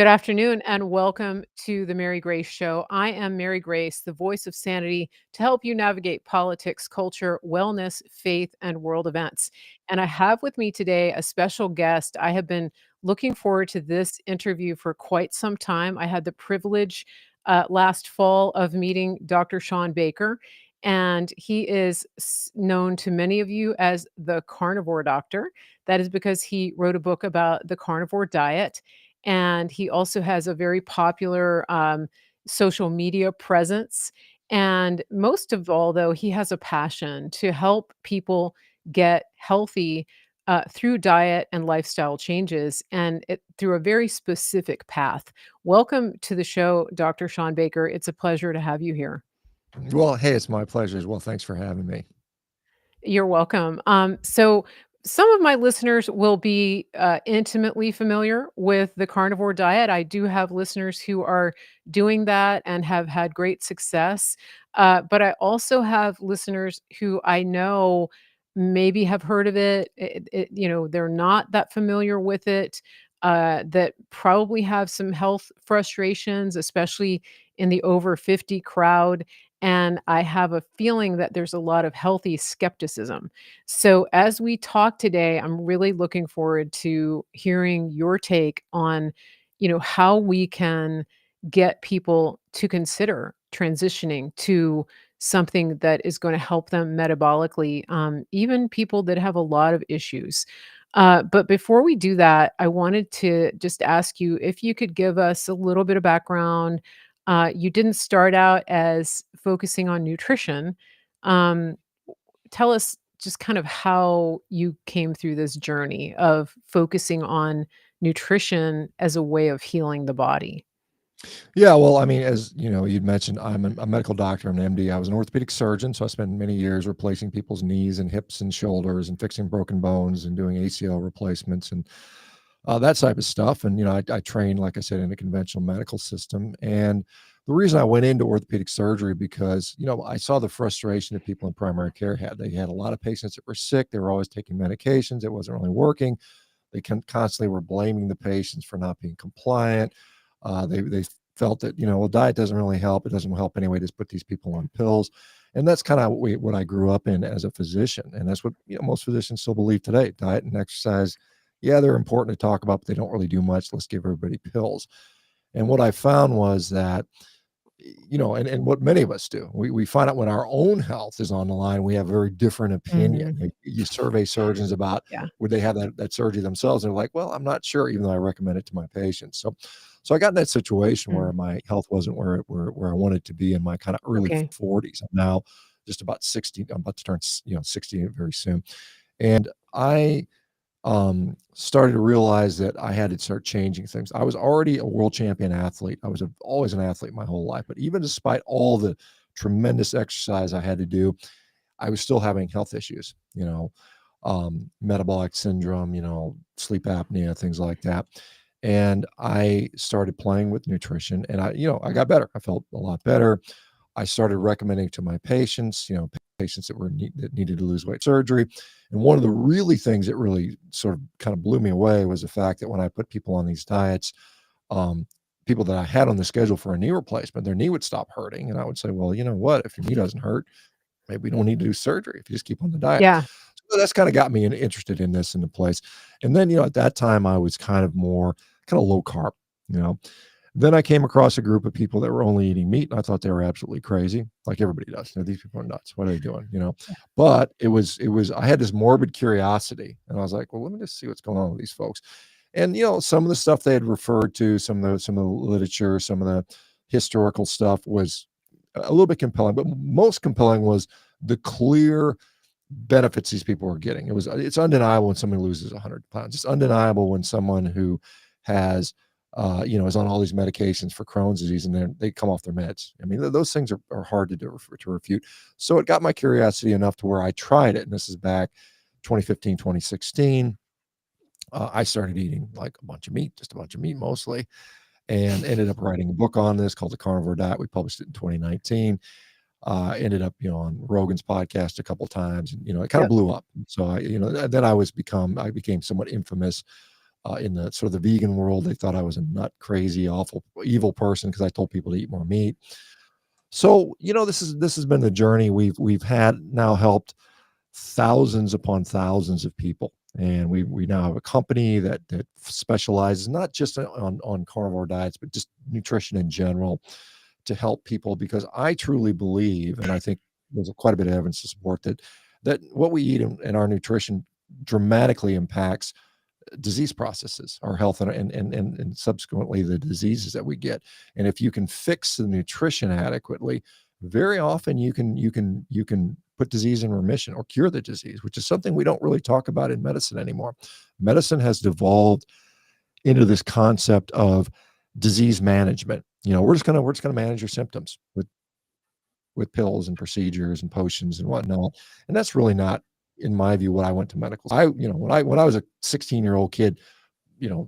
Good afternoon and welcome to the Mary Grace Show. I am Mary Grace, the voice of sanity to help you navigate politics, culture, wellness, faith, and world events. And I have with me today a special guest. I have been looking forward to this interview for quite some time. I had the privilege last fall of meeting Dr. Shawn Baker, and he is known to many of you as the carnivore doctor. That is because he wrote a book about the carnivore diet, and he also has a very popular social media presence. And most of all, though, he has a passion to help people get healthy through diet and lifestyle changes, and through a very specific path. Welcome to the show, Dr. Shawn Baker. It's a pleasure to have you here. Well, hey, it's my pleasure as well. Thanks for having me. You're welcome. So, some of my listeners will be intimately familiar with the carnivore diet. I do have listeners who are doing that and have had great success. But I also have listeners who I know maybe have heard of it. They're not that familiar with it. That probably have some health frustrations, especially in the over 50 crowd, and I have a feeling that there's a lot of healthy skepticism. So, as we talk today, I'm really looking forward to hearing your take on, how we can get people to consider transitioning to something that is going to help them metabolically, even people that have a lot of issues. But before we do that, I wanted to just ask you if you could give us a little bit of background. You didn't start out as focusing on nutrition. Um, Tell us just kind of how you came through this journey of focusing on nutrition as a way of healing the body. Yeah, well, I mean, as you know, you'd mentioned, I'm a medical doctor. I'm an MD. I was an orthopedic surgeon, so I spent many years replacing people's knees and hips and shoulders and fixing broken bones and doing ACL replacements and that type of stuff. And I trained, like I said, in a conventional medical system. And the reason I went into orthopedic surgery because I saw the frustration that people in primary care had. They had a lot of patients that were sick. They were always taking medications. It wasn't really working. They constantly were blaming the patients for not being compliant. They felt that well, diet doesn't really help. It doesn't help anyway. Just put these people on pills, and that's kind of what I grew up in as a physician, and that's what most physicians still believe today. Diet and exercise, yeah, they're important to talk about, but they don't really do much. Let's give everybody pills. And what I found was that and what many of us do, we find out when our own health is on the line, we have a very different opinion. Mhm. You survey surgeons about Yeah. would they have that surgery themselves, and they're like, well, I'm not sure, even though I recommend it to my patients. So I got in that situation Mm. where my health wasn't where I wanted to be in my kind of early Okay. 40s. I'm now just about 60. I'm about to turn 60 very soon, and I started to realize that I had to start changing things. I was already a world champion athlete. I was always an athlete my whole life, but even despite all the tremendous exercise I had to do, I was still having health issues, metabolic syndrome, sleep apnea, things like that. And I started playing with nutrition and I got better. I felt a lot better. I started recommending to my patients, patients that needed to lose weight surgery. And one of the really things that really sort of kind of blew me away was the fact that when I put people on these diets, people that I had on the schedule for a knee replacement, their knee would stop hurting. And I would say, well, you know what? If your knee doesn't hurt, maybe we don't need to do surgery if you just keep on the diet. Yeah. So that's kind of got me interested in this in the place. And then, at that time I was kind of low carb, you know. Then I came across a group of people that were only eating meat, and I thought they were absolutely crazy, like everybody does. These people are nuts. What are they doing? But it was I had this morbid curiosity, and I was like, well, let me just see what's going on with these folks. And some of the stuff they had referred to, some of the literature, some of the historical stuff was a little bit compelling, but most compelling was the clear benefits these people were getting. It's undeniable when somebody loses 100 pounds. It's undeniable when someone who has is on all these medications for Crohn's disease and then they come off their meds. I mean, those things are hard to refute. So it got my curiosity enough to where I tried it. And this is back 2015, 2016. I started eating like a bunch of meat, just a bunch of meat mostly, and ended up writing a book on this called The Carnivore Diet. We published it in 2019. Ended up, on Rogan's podcast a couple of times, and, it kind of Yep. blew up. So then I became somewhat infamous in the sort of the vegan world. They thought I was a nut, crazy, awful, evil person because I told people to eat more meat. So, this has been the journey we've had now helped thousands upon thousands of people. And we now have a company that specializes not just on carnivore diets, but just nutrition in general to help people, because I truly believe, and I think there's quite a bit of evidence to support that what we eat in our nutrition dramatically impacts disease processes, our health, and subsequently the diseases that we get. And if you can fix the nutrition adequately, very often you can put disease in remission or cure the disease, which is something we don't really talk about in medicine anymore. Medicine has devolved into this concept of disease management. We're just gonna manage your symptoms with pills and procedures and potions and whatnot. And that's really not, in my view, what I went to medical. When I was a 16-year-old kid,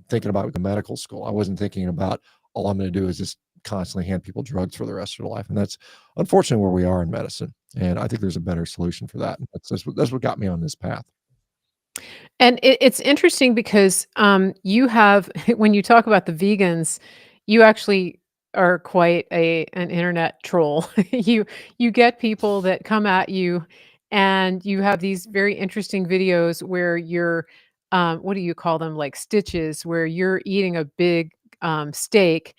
thinking about the medical school, I wasn't thinking about all I'm going to do is just constantly hand people drugs for the rest of their life. And that's unfortunately where we are in medicine. And I think there's a better solution for that. And that's what got me on this path. And it's interesting because, you have when you talk about the vegans, you actually are quite an internet troll. You get people that come at you, and you have these very interesting videos where you're, what do you call them? Like stitches, where you're eating a big, steak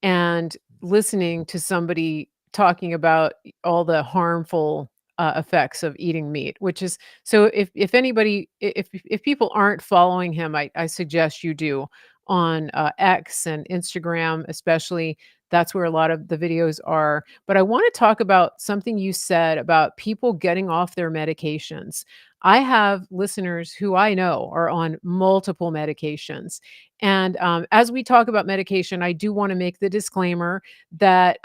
and listening to somebody talking about all the harmful, effects of eating meat, which is so if anybody if people aren't following him, I suggest you do on, X and Instagram, especially. That's where a lot of the videos are. But I wanna talk about something you said about people getting off their medications. I have listeners who I know are on multiple medications, and, as we talk about medication, I do wanna make the disclaimer that,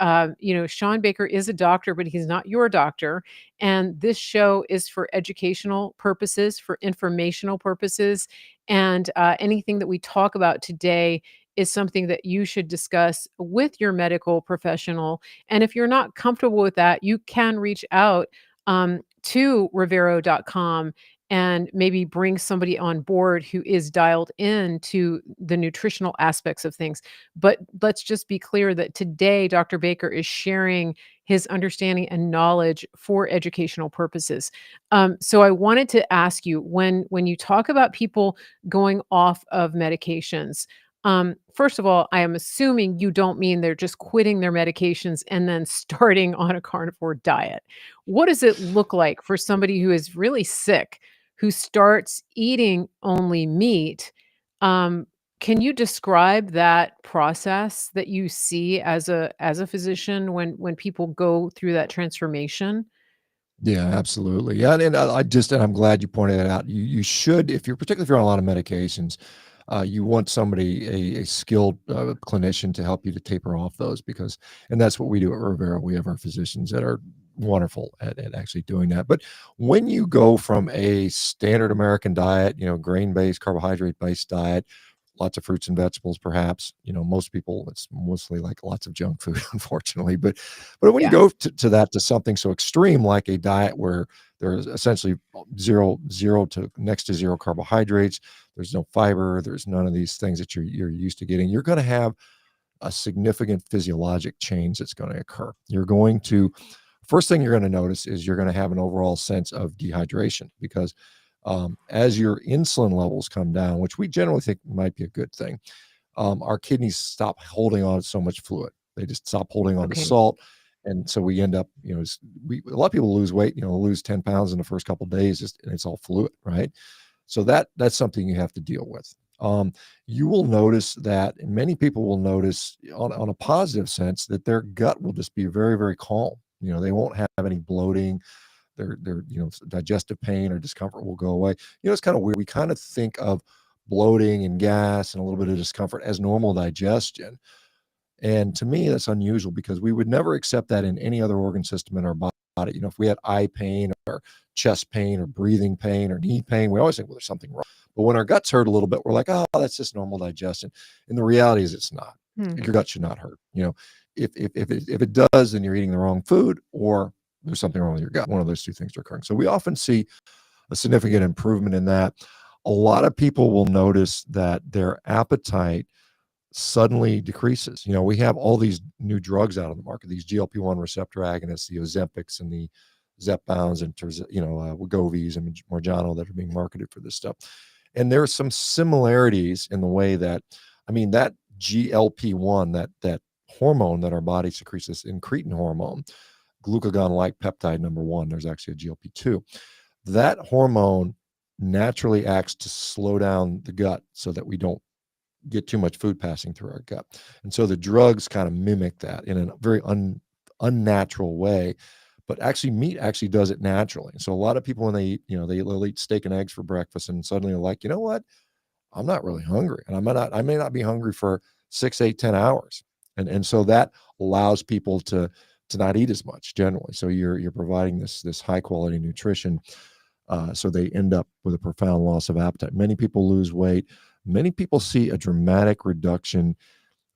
Shawn Baker is a doctor, but he's not your doctor, and this show is for educational purposes, for informational purposes. And anything that we talk about today is something that you should discuss with your medical professional. And if you're not comfortable with that, you can reach out to Rivero.com and maybe bring somebody on board who is dialed in to the nutritional aspects of things. But let's just be clear that today, Dr. Baker is sharing his understanding and knowledge for educational purposes. So I wanted to ask you, when you talk about people going off of medications, first of all, I am assuming you don't mean they're just quitting their medications and then starting on a carnivore diet. What does it look like for somebody who is really sick, who starts eating only meat? Um, can you describe that process that you see as a physician when people go through that transformation? Yeah, absolutely. Yeah, and and I'm glad you pointed that out. You should, if you're particularly if you're on a lot of medications, you want somebody, a skilled clinician, to help you to taper off those, because, and that's what we do at Rivera. We have our physicians that are wonderful at actually doing that. But when you go from a standard American diet, grain-based, carbohydrate-based diet, lots of fruits and vegetables, perhaps, most people, it's mostly like lots of junk food, unfortunately. But when you Yeah. go to something so extreme like a diet where there's essentially zero to next to zero carbohydrates, there's no fiber, there's none of these things that you're used to getting, you're going to have a significant physiologic change that's going to occur. First thing you're going to notice is you're going to have an overall sense of dehydration, because as your insulin levels come down, which we generally think might be a good thing, our kidneys stop holding on to so much fluid. They just stop holding on to Okay. salt. And so we end up, a lot of people lose weight, lose 10 pounds in the first couple of days, and it's all fluid, right? So that's something you have to deal with. You will notice that, and many people will notice on a positive sense, that their gut will just be very, very calm. They won't have any bloating. Their digestive pain or discomfort will go away. It's kind of weird. We kind of think of bloating and gas and a little bit of discomfort as normal digestion. And to me, that's unusual, because we would never accept that in any other organ system in our body. If we had eye pain or chest pain or breathing pain or knee pain, we always think, well, there's something wrong. But when our guts hurt a little bit, we're like, oh, that's just normal digestion. And the reality is it's not. Hmm. Your gut should not hurt. If it does, then you're eating the wrong food, or there's something wrong with your gut. One of those two things are occurring. So we often see a significant improvement in that. a lot of people will notice that their appetite suddenly decreases. We have all these new drugs out on the market, these GLP-1 receptor agonists, the Ozempics and the Zepbounds and Wegovy's and Mounjaro that are being marketed for this stuff. And there are some similarities in the way that, that GLP-1, that hormone that our body secretes, this incretin hormone, glucagon-like peptide number one. There's actually a GLP-2. That hormone naturally acts to slow down the gut so that we don't get too much food passing through our gut. And so the drugs kind of mimic that in a very unnatural way. But actually, meat actually does it naturally. So a lot of people, when they eat, they'll eat steak and eggs for breakfast, and suddenly they're like, you know what? I'm not really hungry, and I may not be hungry for 6, 8, 10 hours, and so that allows people to not eat as much generally. So you're providing this high quality nutrition, so they end up with a profound loss of appetite. Many people lose weight. Many people see a dramatic reduction,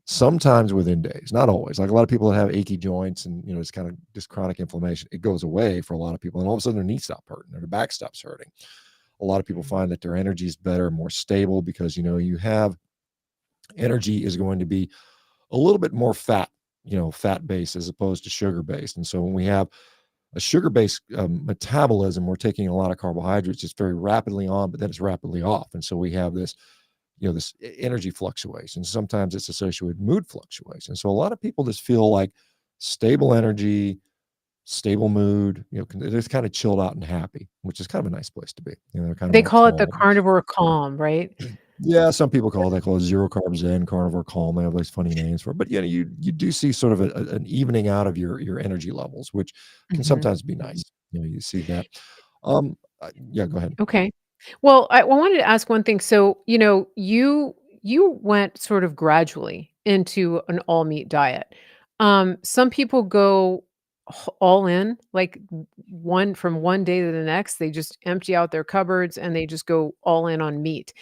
sometimes within days, not always. Like a lot of people that have achy joints and it's kind of just chronic inflammation, it goes away for a lot of people, and all of a sudden their knees stop hurting, their back stops hurting. A lot of people find that their energy is better, more stable, because you have energy is going to be a little bit more fat based as opposed to sugar based. And so when we have a sugar based metabolism, we're taking a lot of carbohydrates. It's very rapidly on, but then it's rapidly off. And so we have this energy fluctuation. Sometimes it's associated with mood fluctuation. So a lot of people just feel like stable energy, stable mood, they're just kind of chilled out and happy, which is kind of a nice place to be. They're kind of They more call it the calm. carnivore calm, right? Yeah, some people call it zero carb zen, carnivore calm. They have these funny names for it. But you do see sort of an evening out of your energy levels, which can Mhm. sometimes be nice. You see that. Yeah, go ahead. Okay. Well, I wanted to ask one thing. So, you went sort of gradually into an all meat diet. Some people go all in, like one from one day to the next. They just empty out their cupboards and they just go all in on meat.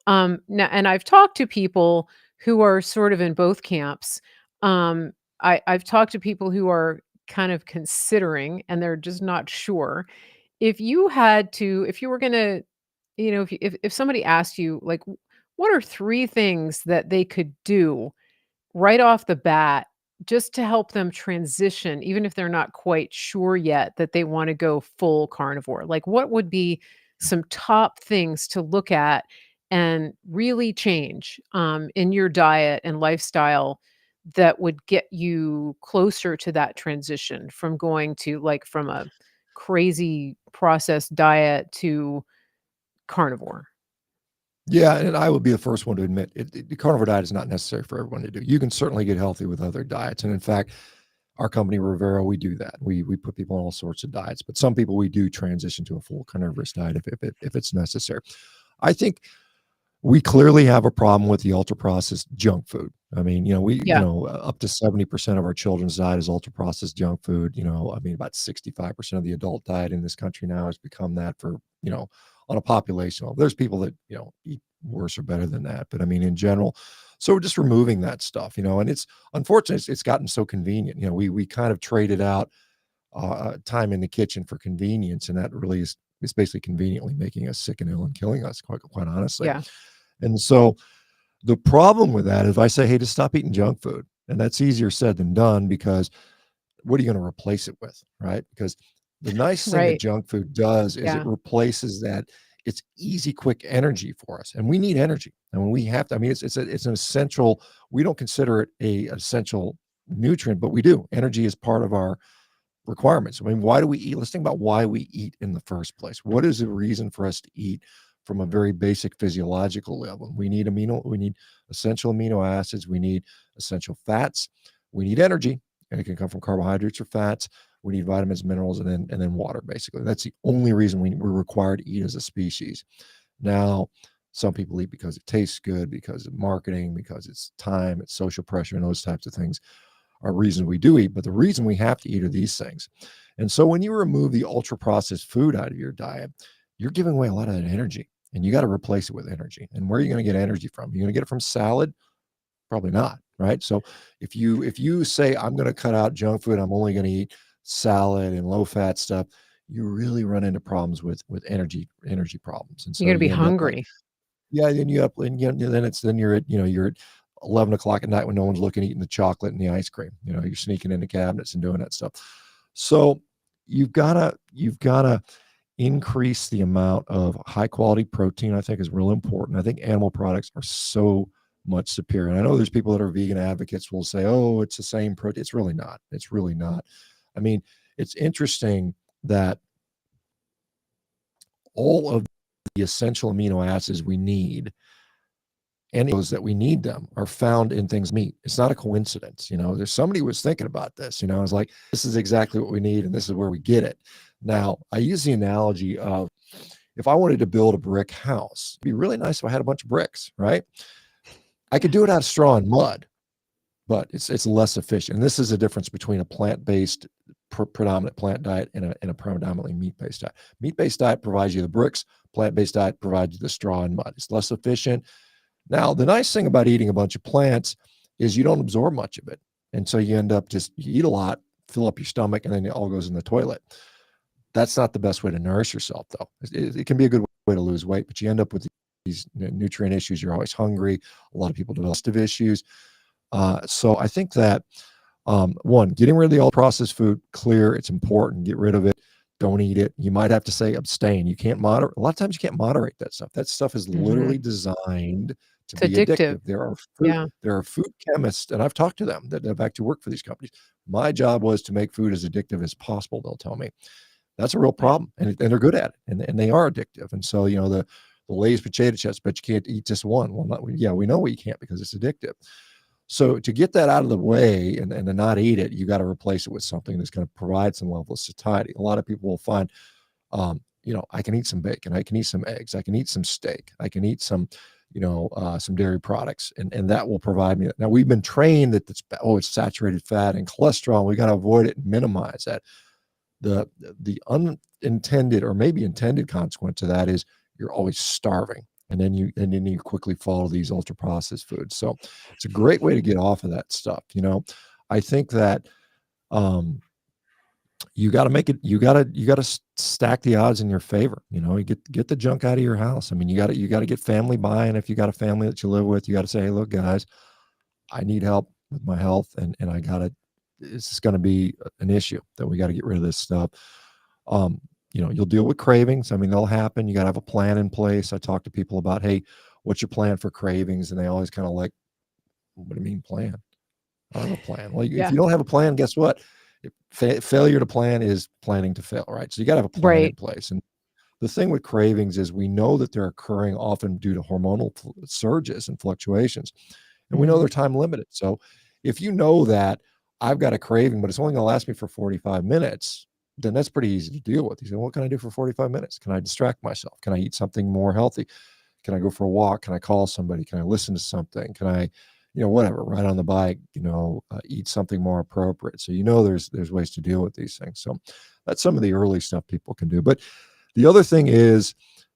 Now, and I've talked to people who are sort of in both camps. I've talked to people who are kind of considering and they're just not sure. If you were gonna, if somebody asked you, like, what are 3 things that they could do right off the bat just to help them transition, even if they're not quite sure yet that they wanna go full carnivore? Like, what would be some top things to look at and really change, in your diet and lifestyle that would get you closer to that transition from going to, like, from a crazy processed diet to carnivore? Yeah, and I would be the first one to admit the carnivore diet is not necessary for everyone to do. You can certainly get healthy with other diets, and in fact, our company Rivera, we do that. We put people on all sorts of diets, but some people we do transition to a full carnivorous diet if it's necessary. I think we clearly have a problem with the ultra processed junk food. Yeah, Up to 70% of our children's diet is ultra processed junk food. About 65% of the adult diet in this country now has become that for, on a population level. There's people that, eat worse or better than that. But in general, so we're just removing that stuff, and it's unfortunate. It's gotten so convenient. We kind of traded out time in the kitchen for convenience. And that really is basically conveniently making us sick and ill and killing us, quite honestly. yeah, And so the problem with that is if I say, hey, just stop eating junk food, and that's easier said than done, because what are you going to replace it with, right? Because the nice thing that right, junk food does is it yeah, replaces that. It's easy, quick energy for us, and we need energy. And when we have to, it's an essential. We don't consider it a essential nutrient, but we do. Energy is part of our requirements. Why do we eat? Let's think about why we eat in the first place. What is the reason for us to eat from a very basic physiological level? We need essential amino acids, we need essential fats, we need energy, and it can come from carbohydrates or fats. We need vitamins, minerals, and then water, basically. That's the only reason we're required to eat as a species. Now, some people eat because it tastes good, because of marketing, because it's time, it's social pressure, and those types of things are reasons we do eat, but the reason we have to eat are these things. And so when you remove the ultra processed food out of your diet, you're giving away a lot of that energy, and you got to replace it with energy. And where are you going to get energy from? You're going to get it from salad? Probably not, right? So if you say I'm going to cut out junk food, I'm only going to eat salad and low fat stuff, you really run into problems with energy problems, and You're so gonna be you end up like, hungry. yeah, then you up and then you're at, you're at 11 o'clock at night when no one's looking, eating the chocolate and the ice cream. You're sneaking into cabinets and doing that stuff. So you've gotta increase the amount of high quality protein. I think is real important. I think animal products are so much superior. And I know there's people that are vegan advocates will say, "Oh, it's the same protein." It's really not. It's really not. I mean, it's interesting that all of the essential amino acids we need and those that we need them are found in things meat. It's not a coincidence. There's somebody who was thinking about this. I was like, this is exactly what we need, and this is where we get it. Now, I use the analogy of if I wanted to build a brick house, it'd be really nice if I had a bunch of bricks, right? I could do it out of straw and mud, but it's less efficient. And this is a difference between a plant-based, predominant plant diet and a predominantly meat-based diet. Meat-based diet provides you the bricks. Plant-based diet provides you the straw and mud. It's less efficient. Now, the nice thing about eating a bunch of plants is you don't absorb much of it. And so you end up you eat a lot, fill up your stomach, and then it all goes in the toilet. That's not the best way to nourish yourself, though. It can be a good way to lose weight, but you end up with these nutrient issues. You're always hungry. A lot of people develop digestive issues. So I think that, one, getting rid of the all processed food, clear, it's important. Get rid of it. Don't eat it. You might have to say abstain. You can't moderate. A lot of times you can't moderate that stuff. That stuff is Mhm. literally designed to It's be addictive. addictive. Yeah. There are food chemists, and I've talked to them that have actually worked for these companies. My job was to make food as addictive as possible, they'll tell me. That's a real Yeah. problem, and they're good at it, and they are addictive. And so, the Lay's potato chips, but you can't eat just one. Well, yeah, we know we can't because it's addictive. So to get that out of the way and to not eat it, you got to replace it with something that's going to provide some level of satiety. A lot of people will find, I can eat some bacon, I can eat some eggs, I can eat some steak, I can eat some dairy products, and that will provide me. Now we've been trained that it's saturated fat and cholesterol. We got to avoid it and minimize that. The unintended or maybe intended consequence of that is you're always starving, and then you quickly follow these ultra processed foods. So it's a great way to get off of that stuff. I think that um, you got to make it. You got to stack the odds in your favor. You get the junk out of your house. I mean, you got to get family buy-in. If you got a family that you live with, you got to say, hey, look, guys, I need help with my health, and I got to. This is going to be an issue that we got to get rid of this stuff. You'll deal with cravings. I mean, they'll happen. You got to have a plan in place. I talk to people about, hey, what's your plan for cravings? And they always kind of like, what do you mean plan? I don't have a plan. Well, if Yeah. you don't have a plan, guess what? Failure to plan is planning to fail, right? So you got to have a plan in Right. place. And the thing with cravings is we know that they're occurring often due to hormonal surges and fluctuations, and we know Mhm. they're time limited. So if you know that I've got a craving, but it's only going to last me for 45 minutes, then that's pretty easy to deal with. You say, what can I do for 45 minutes? Can I distract myself? Can I eat something more healthy? Can I go for a walk? Can I call somebody? Can I listen to something? Can I, whatever, ride on the bike, eat something more appropriate? So, there's ways to deal with these things. So that's some of the early stuff people can do. But the other thing is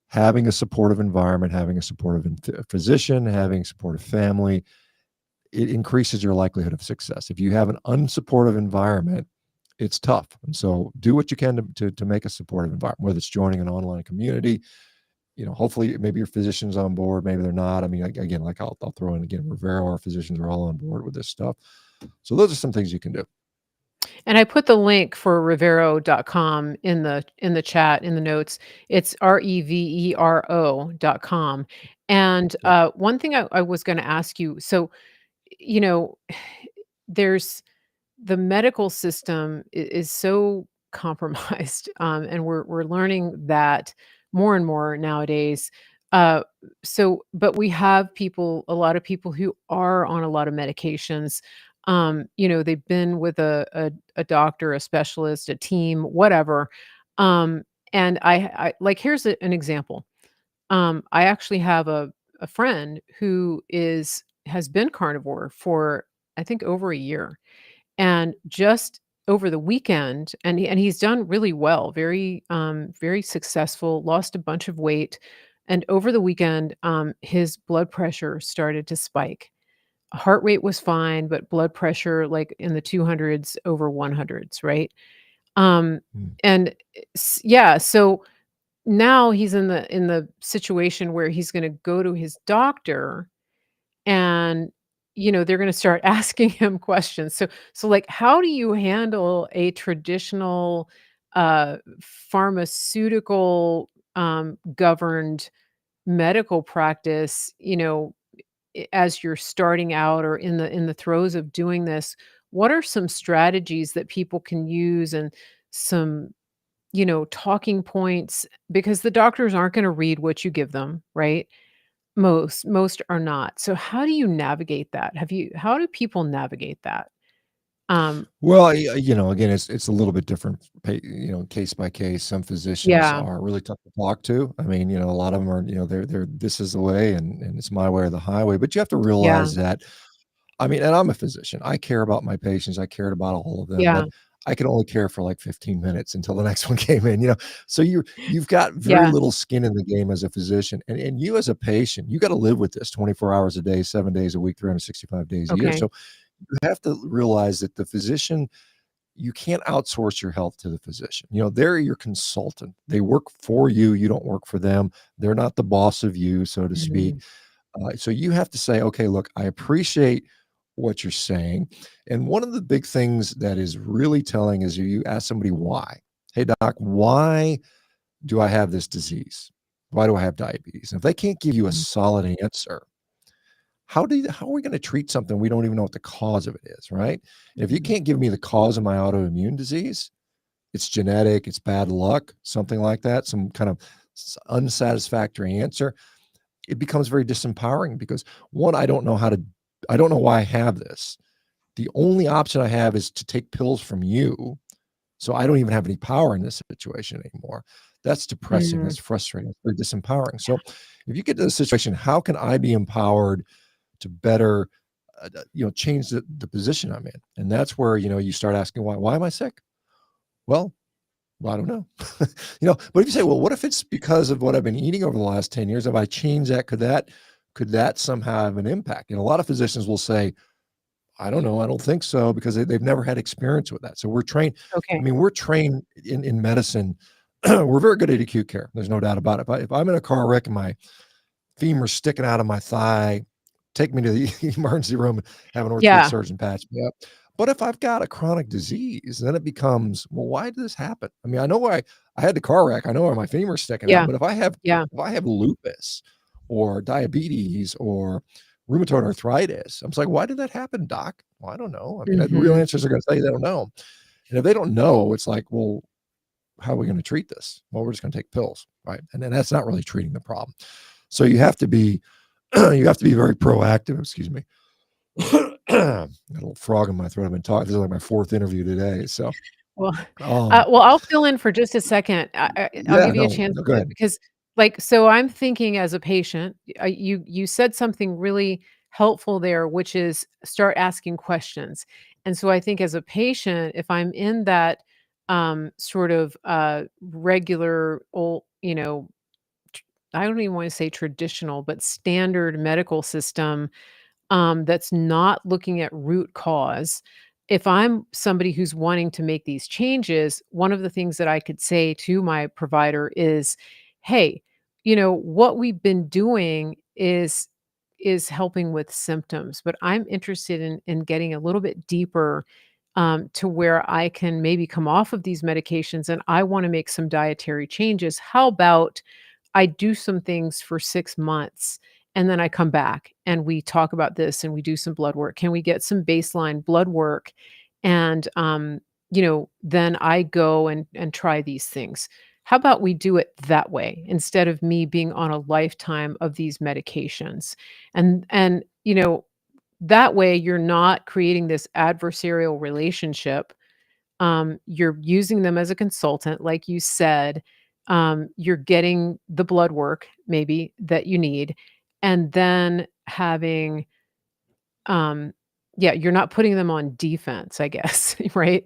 having a supportive environment, having a supportive physician, having a supportive family. It increases your likelihood of success. If you have an unsupportive environment, it's tough. And so do what you can to make a supportive environment, whether it's joining an online community. Hopefully maybe your physician's on board, maybe they're not. I mean, again, like I'll throw in again, Rivero, our physicians are all on board with this stuff. So those are some things you can do. And I put the link for revero.com in the chat, in the notes. It's revero.com. And, Yep. one thing I was gonna ask you, so, you know, there's the medical system is so compromised, and we're learning that more and more nowadays. Uh, but we have a lot of people who are on a lot of medications. They've been with a doctor, a specialist, a team, whatever. Um, and I like here's an example. I actually have a friend who has been carnivore for I think over a year, and just over the weekend and he's done really well, very successful, lost a bunch of weight, and over the weekend, his blood pressure started to spike. Heart rate was fine, but blood pressure, like, in the 200s over 100s, right? Um, Mm. and yeah, so now he's in the situation where he's gonna go to his doctor and, they're gonna start asking him questions. So, like, how do you handle a traditional, pharmaceutical, governed medical practice, as you're starting out or in the throes of doing this? What are some strategies that people can use and some, talking points? Because the doctors aren't gonna read what you give them, right? Most are not. So how do you navigate that? How do people navigate that? Um, Well, again, it's a little bit different, case by case. Some physicians yeah, are really tough to talk to. I mean, a lot of them are, they're this is the way, and it's my way or the highway. But you have to yeah, realize that. I mean, and I'm a physician. I care about my patients. I cared about all of them, yeah, but I could only care for like 15 minutes until the next one came in. So you've got very yeah, little skin in the game as a physician, and you as a patient, you got to live with this 24 hours a day, 7 days a week, 365 days a year. okay, So you have to realize that the physician, you can't outsource your health to the physician. They're your consultant. They work for you. You don't work for them. They're not the boss of you, so to speak. mhm, So you have to say, okay, look, I appreciate what you're saying. And one of the big things that is really telling is you ask somebody why. Hey, doc, why do I have this disease? Why do I have diabetes? And if they can't give you a mhm, solid answer, how are we going to treat something we don't even know what the cause of it is, right? And if you mhm, can't give me the cause of my autoimmune disease, it's genetic, it's bad luck, something like that, some kind of unsatisfactory answer, it becomes very disempowering because one, I don't know why I have this. The only option I have is to take pills from you. So I don't even have any power in this situation anymore. That's depressing. mm, That's frustrating. It's very disempowering. So if you get to the situation, how can I be empowered to better, change the position I'm in? And that's where, you start asking why am I sick? Well, I don't know. But if you say, well, what if it's because of what I've been eating over the last 10 years? If I change that, could that somehow have an impact? A lot of physicians will say, I don't know. I don't think so because they've never had experience with that. So we're trained. I okay, mean, we're trained in medicine. We're very good at acute care. There's no doubt about it. If I'm in a car wreck and my femur sticking out of my thigh, take me to the emergency room, have an orthopedic yeah, surgeon patch me up. But if I've got a chronic disease, then it becomes, well, why did this happen? I mean, I know why I had the car wreck. I know why my femur's sticking out. yeah, But if I have yeah, if I have lupus or diabetes or rheumatoid arthritis, I'm just like, why did that happen, doc? Well, I don't know. I mean, the real mhm, answers are going to tell you they don't know. And if they don't know, it's like, well, how are we going to treat this? Well, we're just going to take pills, right? And then that's not really treating the problem. So you have to be you have to be very proactive. Excuse me. Got a little frog in my throat. I've been talking. This is like my fourth interview today. So, well, um, I'll fill in for just a second. I'll yeah, give you a no, chance no, go to ahead. because, like, so I'm thinking as a patient, you said something really helpful there, which is start asking questions. And so I think as a patient, if I'm in that, sort of, regular old, I don't even wanna say traditional, but standard medical system, that's not looking at root cause. If I'm somebody who's wanting to make these changes, one of the things that I could say to my provider is, "Hey, what we've been doing is helping with symptoms, but I'm interested in getting a little bit deeper, to where I can maybe come off of these medications, and I wanna make some dietary changes. How about I do some things for 6 months, and then I come back, and we talk about this, and we do some blood work. Can we get some baseline blood work? And, then I go and try these things. How about we do it that way instead of me being on a lifetime of these medications?" And, that way you're not creating this adversarial relationship. You're using them as a consultant, like you said. You're getting the blood work maybe that you need, and then having, um, yeah, you're not putting them on defense, I guess, right?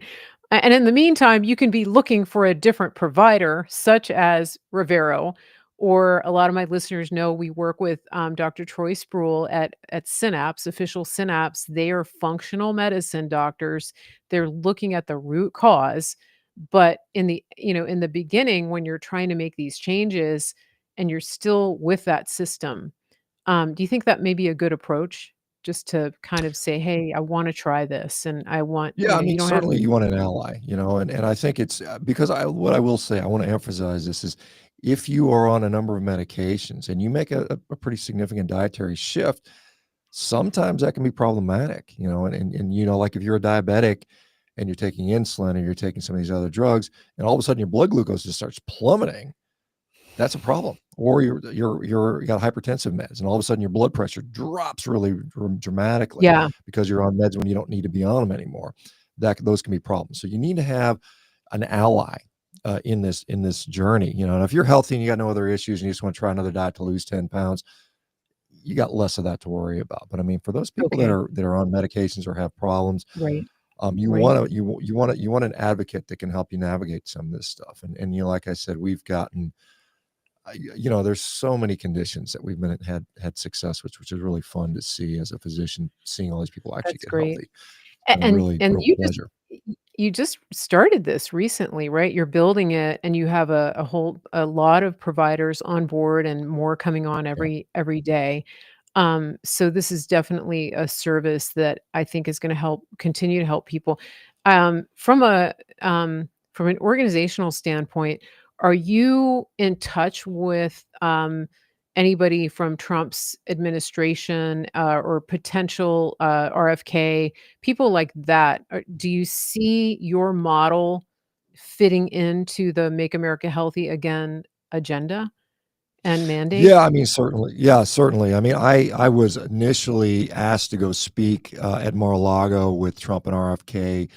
And in the meantime, you can be looking for a different provider, such as Rivero, or a lot of my listeners know we work with, Dr. Troy Sproul at Synapse, official Synapse. They are functional medicine doctors. They're looking at the root cause, But in the in the beginning, when you're trying to make these changes and you're still with that system, do you think that may be a good approach? Just to kind of say, "Hey, I wanna try this, and I want" Yeah, I you mean, don't have certainly you want an ally, and I think it's because I what I will say, I want to emphasize this is if you are on a number of medications and you make a pretty significant dietary shift, sometimes that can be problematic, like if you're a diabetic and you're taking insulin or you're taking some of these other drugs, and all of a sudden your blood glucose just starts plummeting, that's a problem. Or you got hypertensive meds, and all of a sudden your blood pressure drops really dramatically Yeah, because you're on meds when you don't need to be on them anymore. Those can be problems. So you need to have an ally in this journey. And if you're healthy and you got no other issues and you just want to try another diet to lose 10 pounds, you got less of that to worry about. But I mean, for those people that okay. are on medications or have problems, Right, you right. want to you want an advocate that can help you navigate some of this stuff. And like I said, we've gotten there's so many conditions that we've had success with, which is really fun to see as a physician, seeing all these people actually That's get great. healthy. A Really and real you just pleasure. you just started this recently, right? You're building it, and you have a lot of providers on board and more coming on Yeah. every day. So this is definitely a service that I think is gonna help continue to help people. From an organizational standpoint, are you in touch with, anybody from Trump's administration, or potential, RFK, people like that? Do you see your model fitting into the Make America Healthy Again agenda and mandate? Yeah, I mean, certainly. Yeah, certainly. I mean, I was initially asked to go speak at Mar-a-Lago with Trump and RFK.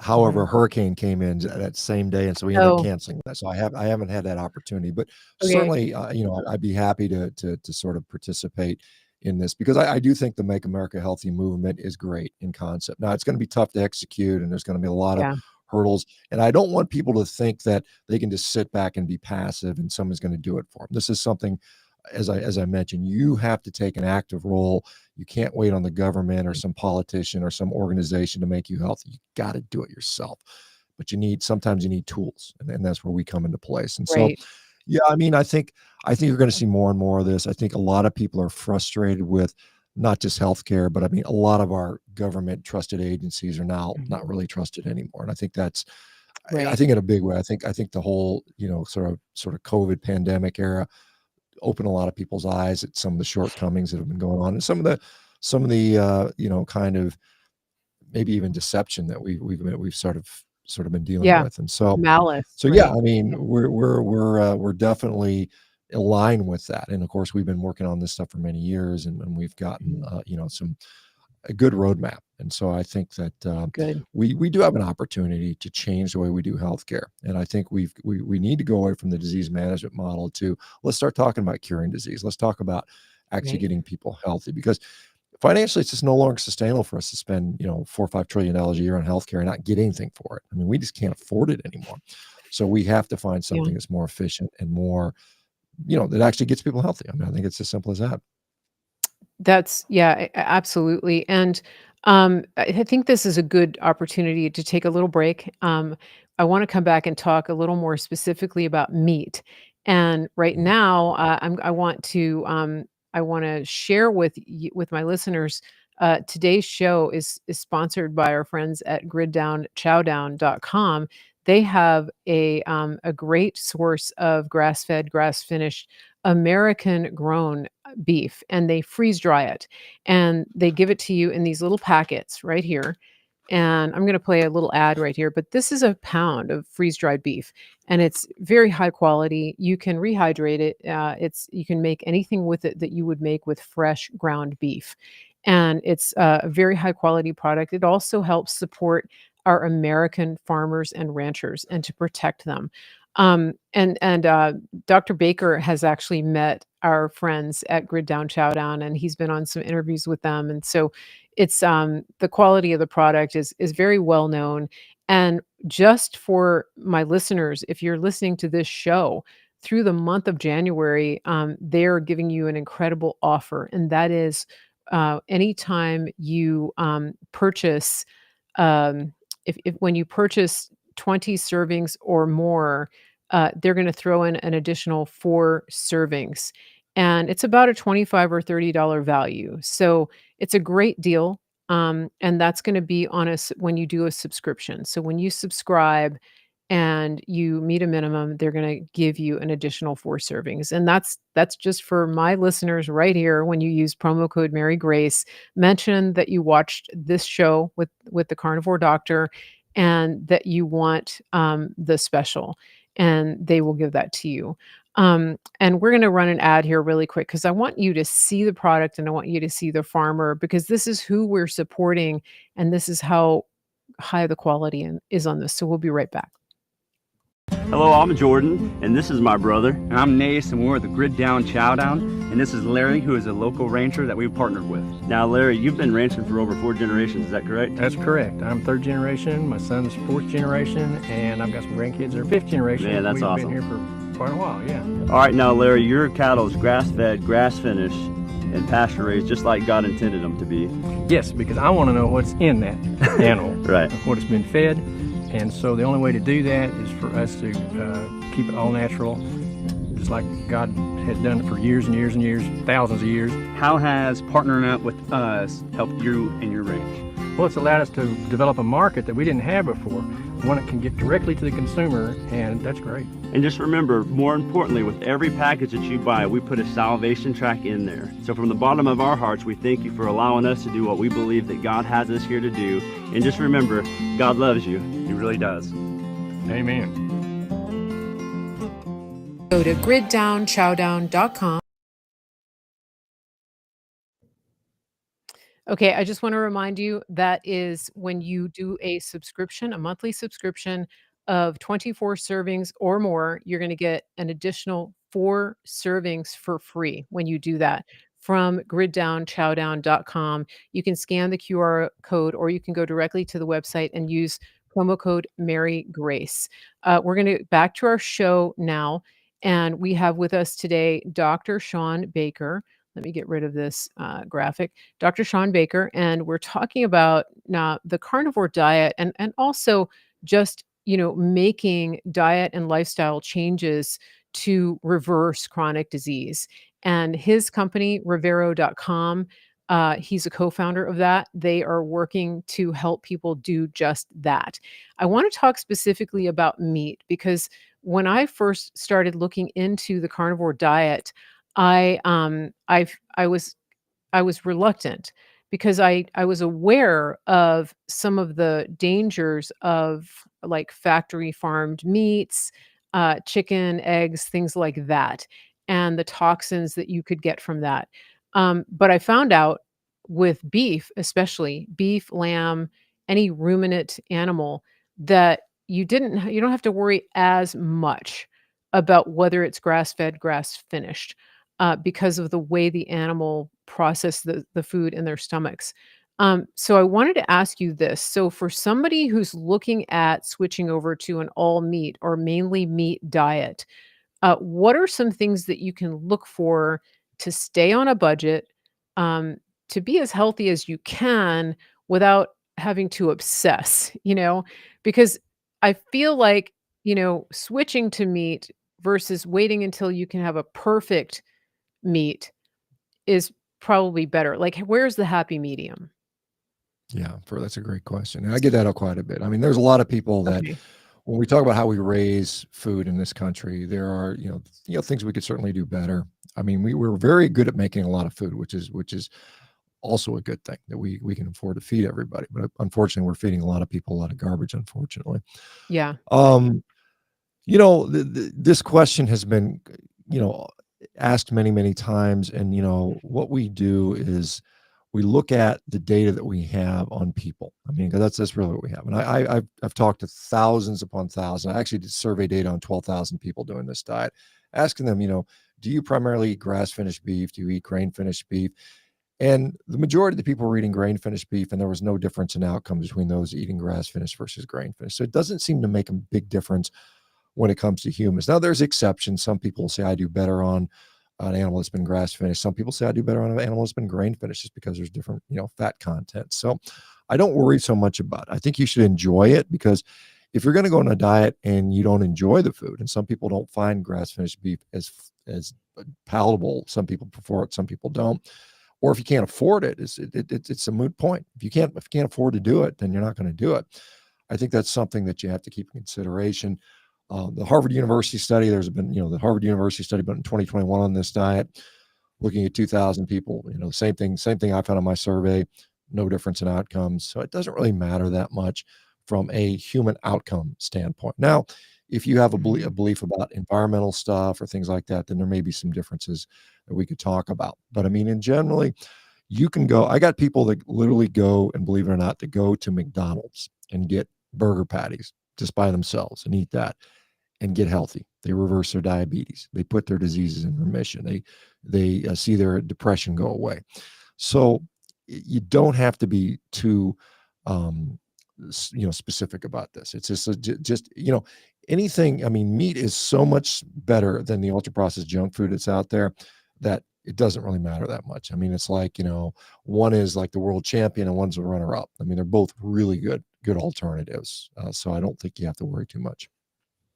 However, a Mhm. hurricane came in that same day, and so we ended up Oh, canceling that. So I haven't had that opportunity, but okay. certainly, I'd be happy to sort of participate in this because I do think the Make America Healthy movement is great in concept. Now, it's going to be tough to execute, and there's going to be a lot of Yeah, hurdles. And I don't want people to think that they can just sit back and be passive, and someone's going to do it for them. This is something, as I mentioned, you have to take an active role. You can't wait on the government or right, some politician or some organization to make you healthy. You got to do it yourself. But sometimes you need tools, and that's where we come into place. And so, right. yeah, I mean, I think you're going to see more and more of this. I think a lot of people are frustrated with not just healthcare, but I mean, a lot of our government trusted agencies are now not Mhm. really trusted anymore. And I think I Right. think in a big way, I think the whole, sort of COVID pandemic era opened a lot of people's eyes at some of the shortcomings that have been going on, and some of the kind of maybe even deception that we've sort of been dealing Yeah. with. And so Malice, so yeah, right. I mean, we're definitely aligned with that. And of course, we've been working on this stuff for many years, and we've gotten Mhm. some a good roadmap. And so I think that Good. we do have an opportunity to change the way we do healthcare. And I think we need to go away from the disease management model to let's start talking about curing disease. Let's talk about actually Right. getting people healthy because financially it's just no longer sustainable for us to spend 4 or 5 trillion dollars a year on healthcare and not get anything for it. I mean, we just can't afford it anymore. So we have to find Yeah. something that's more efficient and more that actually gets people healthy. I mean, I think it's as simple as that. That's yeah, absolutely, and, I think this is a good opportunity to take a little break. I wanna come back and talk a little more specifically about meat, and right Mhm. now, I wanna share with my listeners, today's show is sponsored by our friends at griddownchowdown.com. They have a great source of grass-fed, grass-finished, American-grown beef, and they freeze dry it, and they give it to you in these little packets right here, and I'm gonna play a little ad right here, but this is a pound of freeze-dried beef, and it's very high quality. You can rehydrate it, you can make anything with it that you would make with fresh ground beef, and it's a very high quality product. It also helps support our American farmers and ranchers and to protect them. Dr. Baker has actually met our friends at Grid Down Chowdown, and he's been on some interviews with them, and so it's, the quality of the product is very well known, and just for my listeners, if you're listening to this show, through the month of January, they're giving you an incredible offer, and that is, anytime you, purchase, um, if when you purchase 20 servings or more, they're going to throw in an additional 4 servings. And it's about a $25 or $30 value. So it's a great deal. And that's going to be on us when you do a subscription. So when you subscribe and you meet a minimum, they're going to give you an additional 4 servings. And that's just for my listeners right here. When you use promo code Mary Grace, mention that you watched this show with the Carnivore Doctor and that you want the special, and they will give that to you. And we're going to run an ad here really quick because I want you to see the product and I want you to see the farmer, because this is who we're supporting and this is how high the quality is on this. So we'll be right back. Hello, I'm Jordan, and this is my brother. And I'm Nace, and we're at the Grid Down Chow Down, and this is Larry, who is a local rancher that we've partnered with. Now, Larry, you've been ranching for over 4 generations, is that correct? That's correct. I'm 3rd generation, my son's 4th generation, and I've got some grandkids that are 5th generation. Man, that's awesome. We've been here for quite a while, yeah. All right, now, Larry, your cattle is grass-fed, grass-finished, and pasture-raised, just like God intended them to be. Yes, because I want to know what's in that animal, Right. what it's been fed, and so the only way to do that is for us to keep it all natural, just like God has done it for years and years and years, thousands of years. How has partnering up with us helped you and your ranch? Well, it's allowed us to develop a market that we didn't have before, one that can get directly to the consumer, and that's great. And just remember, more importantly, with every package that you buy, we put a salvation track in there. So from the bottom of our hearts, we thank you for allowing us to do what we believe that God has us here to do. And just remember, God loves you. He really does. Amen. Go to griddownchowdown.com. Okay, I just want to remind you that is when you do a subscription, a monthly subscription of 24 servings or more, you're going to get an additional 4 servings for free when you do that from griddownchowdown.com. You can scan the QR code or you can go directly to the website and use promo code Mary Grace. We're going to back to our show now, and we have with us today Dr. Shawn Baker. Let me get rid of this graphic. Dr. Shawn Baker, and we're talking about now the carnivore diet and also just, making diet and lifestyle changes to reverse chronic disease. And his company, Rivero.com, he's a co-founder of that. They are working to help people do just that. I want to talk specifically about meat because when I first started looking into the carnivore diet, I was reluctant because I was aware of some of the dangers of like factory farmed meats, chicken, eggs, things like that, and the toxins that you could get from that. But I found out with beef, especially beef, lamb, any ruminant animal, that you don't have to worry as much about whether it's grass fed, grass finished because of the way the animal process the food in their stomachs. So I wanted to ask you this. So for somebody who's looking at switching over to an all meat or mainly meat diet, what are some things that you can look for to stay on a budget, to be as healthy as you can without having to obsess, because I feel like, switching to meat versus waiting until you can have a perfect meat is probably better. Like, where's the happy medium? Yeah, that's a great question. And I get that out quite a bit. I mean, there's a lot of people that Okay. when we talk about how we raise food in this country, there are, things we could certainly do better. I mean, we're very good at making a lot of food, which is also a good thing that we can afford to feed everybody. But unfortunately, we're feeding a lot of people a lot of garbage, unfortunately. Yeah. This question has been, asked many, many times. And, what we do is we look at the data that we have on people. I mean, 'cause that's really what we have. And I've talked to thousands upon thousands. I actually did survey data on 12,000 people doing this diet, asking them, do you primarily eat grass finished beef? Do you eat grain finished beef? And the majority of the people were eating grain finished beef, and there was no difference in outcome between those eating grass finished versus grain finished. So it doesn't seem to make a big difference when it comes to humans. Now, there's exceptions. Some people say I do better on an animal that's been grass finished. Some people say I do better on an animal that's been grain finished just because there's different, fat content. So I don't worry so much about it. I think you should enjoy it because if you're going to go on a diet and you don't enjoy the food, and some people don't find grass finished beef as palatable, some people prefer it, some people don't, or if you can't afford it, it's a moot point. If you can't afford to do it, then you're not going to do it. I think that's something that you have to keep in consideration. The Harvard University study, there's been, the Harvard University study, but in 2021 on this diet, looking at 2,000 people, same thing I found on my survey, no difference in outcomes. So it doesn't really matter that much from a human outcome standpoint. Now, if you have a Mhm. belief about environmental stuff or things like that, then there may be some differences that we could talk about. But I mean, in generally, you can go. I got people that literally go, and believe it or not, that go to McDonald's and get burger patties just by themselves and eat that and get healthy. They reverse their diabetes. They put their diseases in remission. They see their depression go away. So you don't have to be too um, specific about this. It's just anything. I mean, meat is so much better than the ultra processed junk food that's out there that it doesn't really matter that much. I mean, it's like, one is like the world champion and one's a runner up. I mean, they're both really good alternatives. So I don't think you have to worry too much.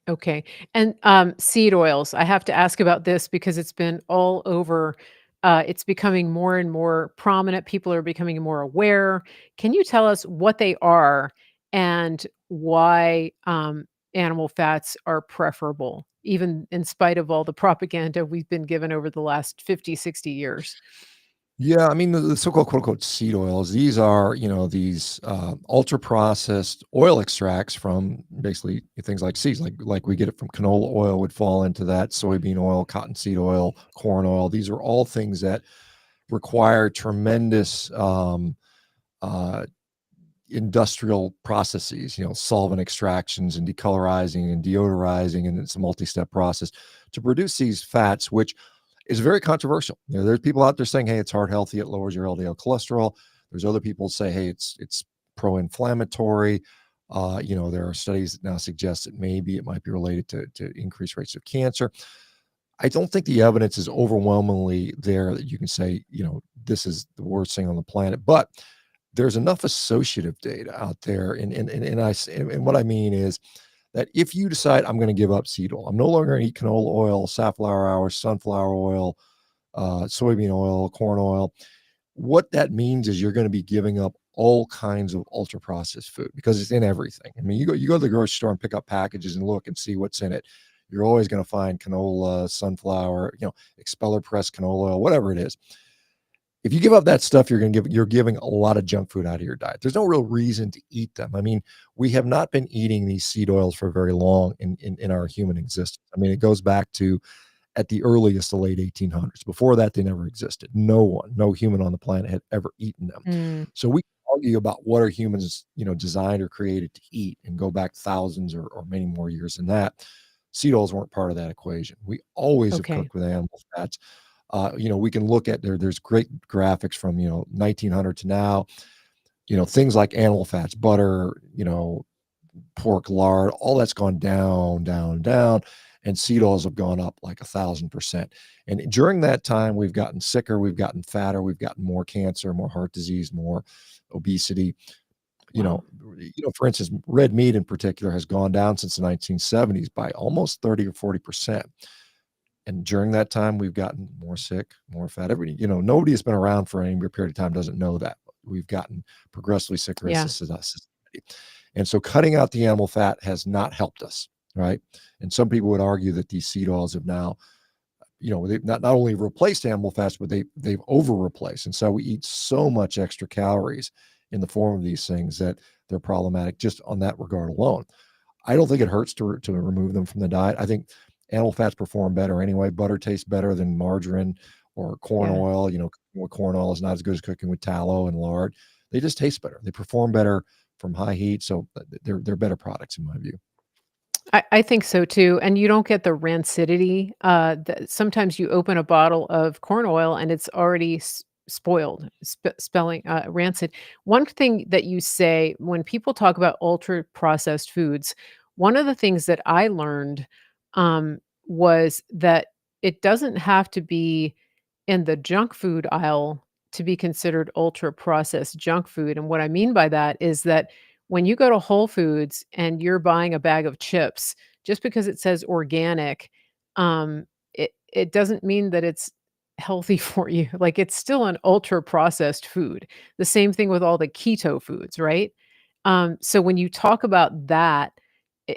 Okay. And, seed oils, I have to ask about this because it's been all over. It's becoming more and more prominent. People are becoming more aware. Can you tell us what they are and why, animal fats are preferable, even in spite of all the propaganda we've been given over the last 50, 60 years? Yeah, I mean, the so-called quote unquote seed oils, these are, these ultra processed oil extracts from basically things like seeds, like we get it from canola oil would fall into that, soybean oil, cottonseed oil, corn oil. These are all things that require tremendous uh, industrial processes, solvent extractions and decolorizing and deodorizing, and it's a multi-step process to produce these fats, which is very controversial. There's people out there saying, "Hey, it's heart healthy; it lowers your LDL cholesterol." There's other people say, "Hey, it's pro-inflammatory." There are studies that now suggest that maybe it might be related to increased rates of cancer. I don't think the evidence is overwhelmingly there that you can say, this is the worst thing on the planet. But there's enough associative data out there, and what I mean is that if you decide I'm going to give up seed oil, I'm no longer going to eat canola oil, safflower oil, sunflower oil, soybean oil, corn oil. What that means is you're going to be giving up all kinds of ultra processed food because it's in everything. I mean, you go to the grocery store and pick up packages and look and see what's in it. You're always going to find canola, sunflower, expeller pressed canola oil, whatever it is. If you give up that stuff, you're giving a lot of junk food out of your diet. There's no real reason to eat them. I mean, we have not been eating these seed oils for very long in our human existence. I mean, it goes back to at the earliest the late 1800s. Before that, they never existed. No human on the planet had ever eaten them. Mm, So we can argue about what are humans, designed or created to eat, and go back thousands or many more years than that. Seed oils weren't part of that equation. We always have okay. cooked with animal fats. We can look at there's great graphics from 1900 to now. Things like animal fats, butter, pork, lard, all that's gone down, down, down, and seed oils have gone up like 1,000%. And during that time, we've gotten sicker, we've gotten fatter, we've gotten more cancer, more heart disease, more obesity. Wow. For instance, red meat in particular has gone down since the 1970s by almost 30 or 40%. And during that time, we've gotten more sick, more fat. Nobody has been around for any period of time doesn't know that. We've gotten progressively sicker as a Yeah. society. And so cutting out the animal fat has not helped us, right? And some people would argue that these seed oils have now, they've not only replaced animal fats, but they've over replaced. And so we eat so much extra calories in the form of these things that they're problematic just on that regard alone. I don't think it hurts to remove them from the diet. I think animal fats perform better anyway. Butter tastes better than margarine or corn Yeah. oil. Cooking with corn oil is not as good as cooking with tallow and lard. They just taste better. They perform better from high heat, so they're better products in my view. I think so too, and you don't get the rancidity, that sometimes you open a bottle of corn oil and it's already spoiled, spelling, rancid. One thing that you say when people talk about ultra processed foods, one of the things that I learned, was that it doesn't have to be in the junk food aisle to be considered ultra processed junk food, and what I mean by that is that when you go to Whole Foods and you're buying a bag of chips, just because it says organic, it doesn't mean that it's healthy for you. Like, it's still an ultra processed food. The same thing with all the keto foods, right? So when you talk about that,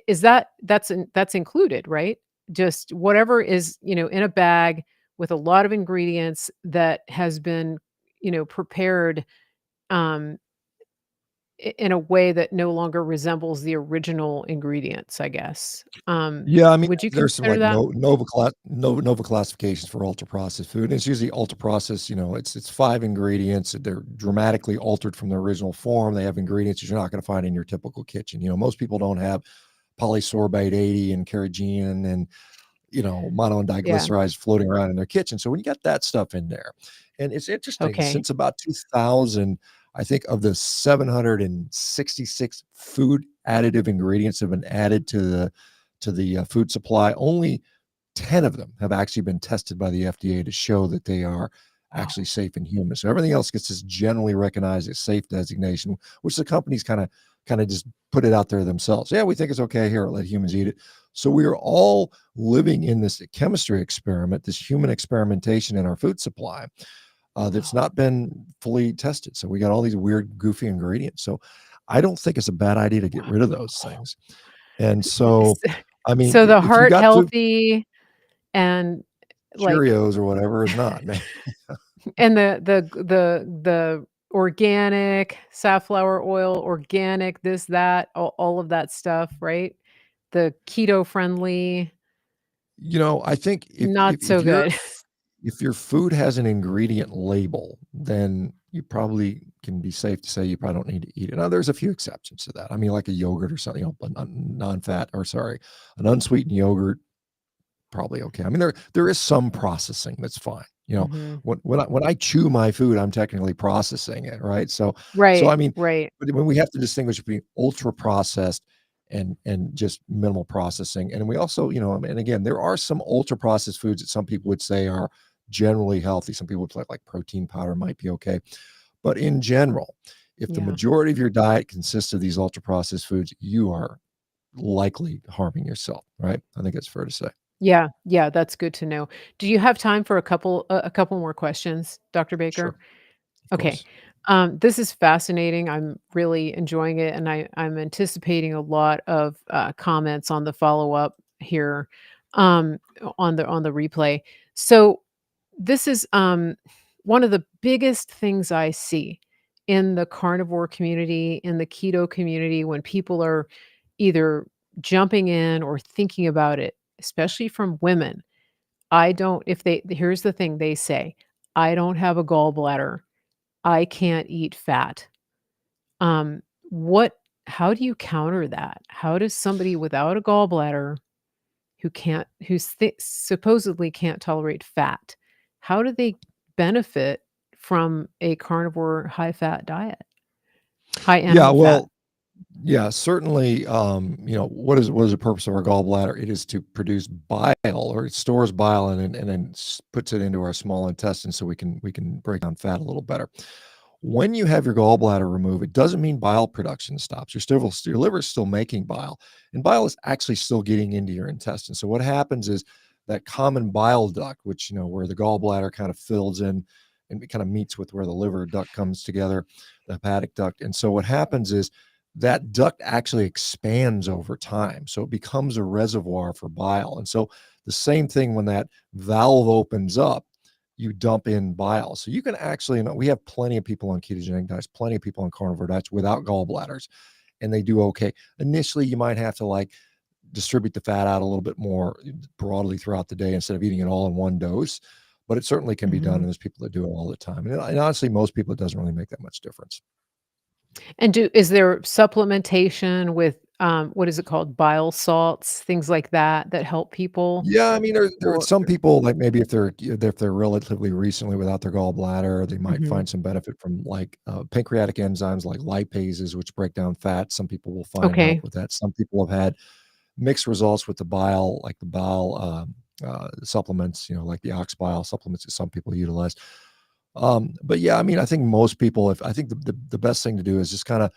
is that's included, right? Just whatever is, in a bag with a lot of ingredients that has been, prepared, um, in a way that no longer resembles the original ingredients, I guess. Yeah, I mean, Would you there's some consider like that? Nova classifications for ultra processed food. And it's usually ultra processed, it's 5 ingredients. They're dramatically altered from their original form. They have ingredients that you're not going to find in your typical kitchen. Most people don't have polysorbate 80 and carrageenan and mono and Yeah. diglycerides floating around in their kitchen. So when you got that stuff in there, and it's interesting, Okay. since about 2000, I think of the 766 food additive ingredients that have been added to the food supply, only 10 of them have actually been tested by the FDA to show that they are Wow. actually safe in humans. So everything else gets this generally recognized as safe designation, which the companies kind of just put it out there themselves. Yeah, we think it's okay here, let humans eat it. So we are all living in this chemistry experiment, this human experimentation in our food supply that's Wow. not been fully tested. So we got all these weird, goofy ingredients. So I don't think it's a bad idea to get rid of those Wow. things. And so, S I mean, so the if you heart got to healthy and, like, Cheerios or whatever is not, man. and the organic safflower oil, organic this, that, all of that stuff, right? The keto friendly, I think if not if so if your good. if your food has an ingredient label, then you probably can be safe to say you probably don't need to eat it. Now, there's a few exceptions to that. I mean, like a yogurt or something, a non-fat, or sorry, an unsweetened yogurt, probably okay. I mean, there is some processing that's fine. Mhm. When I chew my food, I'm technically processing it, right? So I Right, mean, right. but when we have to distinguish between ultra processed and just minimal processing, and we also, and again, there are some ultra processed foods that some people would say are generally healthy. Some people would like protein powder might be okay, but in general, if the Yeah. majority of your diet consists of these ultra processed foods, you are likely harming yourself, right? I think it's fair to say. Yeah, yeah, that's good to know. Do you have time for a couple more questions, Dr. Baker? Sure, of Okay. course. This is fascinating. I'm really enjoying it, and I'm anticipating a lot of comments on the follow up here, on the replay. So this is one of the biggest things I see in the carnivore community, in the keto community, when people are either jumping in or thinking about it, especially from women. I don't, if they, here's the thing they say, I don't have a gallbladder. I can't eat fat. Um, what how do you counter that? How does somebody without a gallbladder supposedly can't tolerate fat, how do they benefit from a carnivore high fat diet? High Yeah, animal fat. well, yeah, certainly, what is the purpose of our gallbladder? It is to produce bile, or it stores bile and then puts it into our small intestine so we can break down fat a little better. When you have your gallbladder removed, it doesn't mean bile production stops. Your liver is still making bile, and bile is actually still getting into your intestine. So what happens is that common bile duct, which where the gallbladder kind of fills in and it kind of meets with where the liver duct comes together, the hepatic duct. And so what happens is that duct actually expands over time. So it becomes a reservoir for bile. And so the same thing when that valve opens up, you dump in bile. So you can actually, we have plenty of people on ketogenic diets, plenty of people on carnivore diets without gallbladders, and they do okay. Initially, you might have to distribute the fat out a little bit more broadly throughout the day instead of eating it all in one dose. But it certainly can be done, and Mhm. there's people that do it all the time. And honestly, most people, it doesn't really make that much difference. And is there supplementation with, what is it called? Bile salts, things like that, that help people? Yeah, I mean, there are Or some people, like, maybe if they're relatively recently without their gallbladder, they might Mhm. find some benefit from, pancreatic enzymes like lipases, which break down fat. Some people will find help Okay. with that. Some people have had mixed results with the bile, like the bile, supplements, like the ox bile supplements that some people utilize. But yeah, I mean, I think most people, if I think the best thing to do is just kinda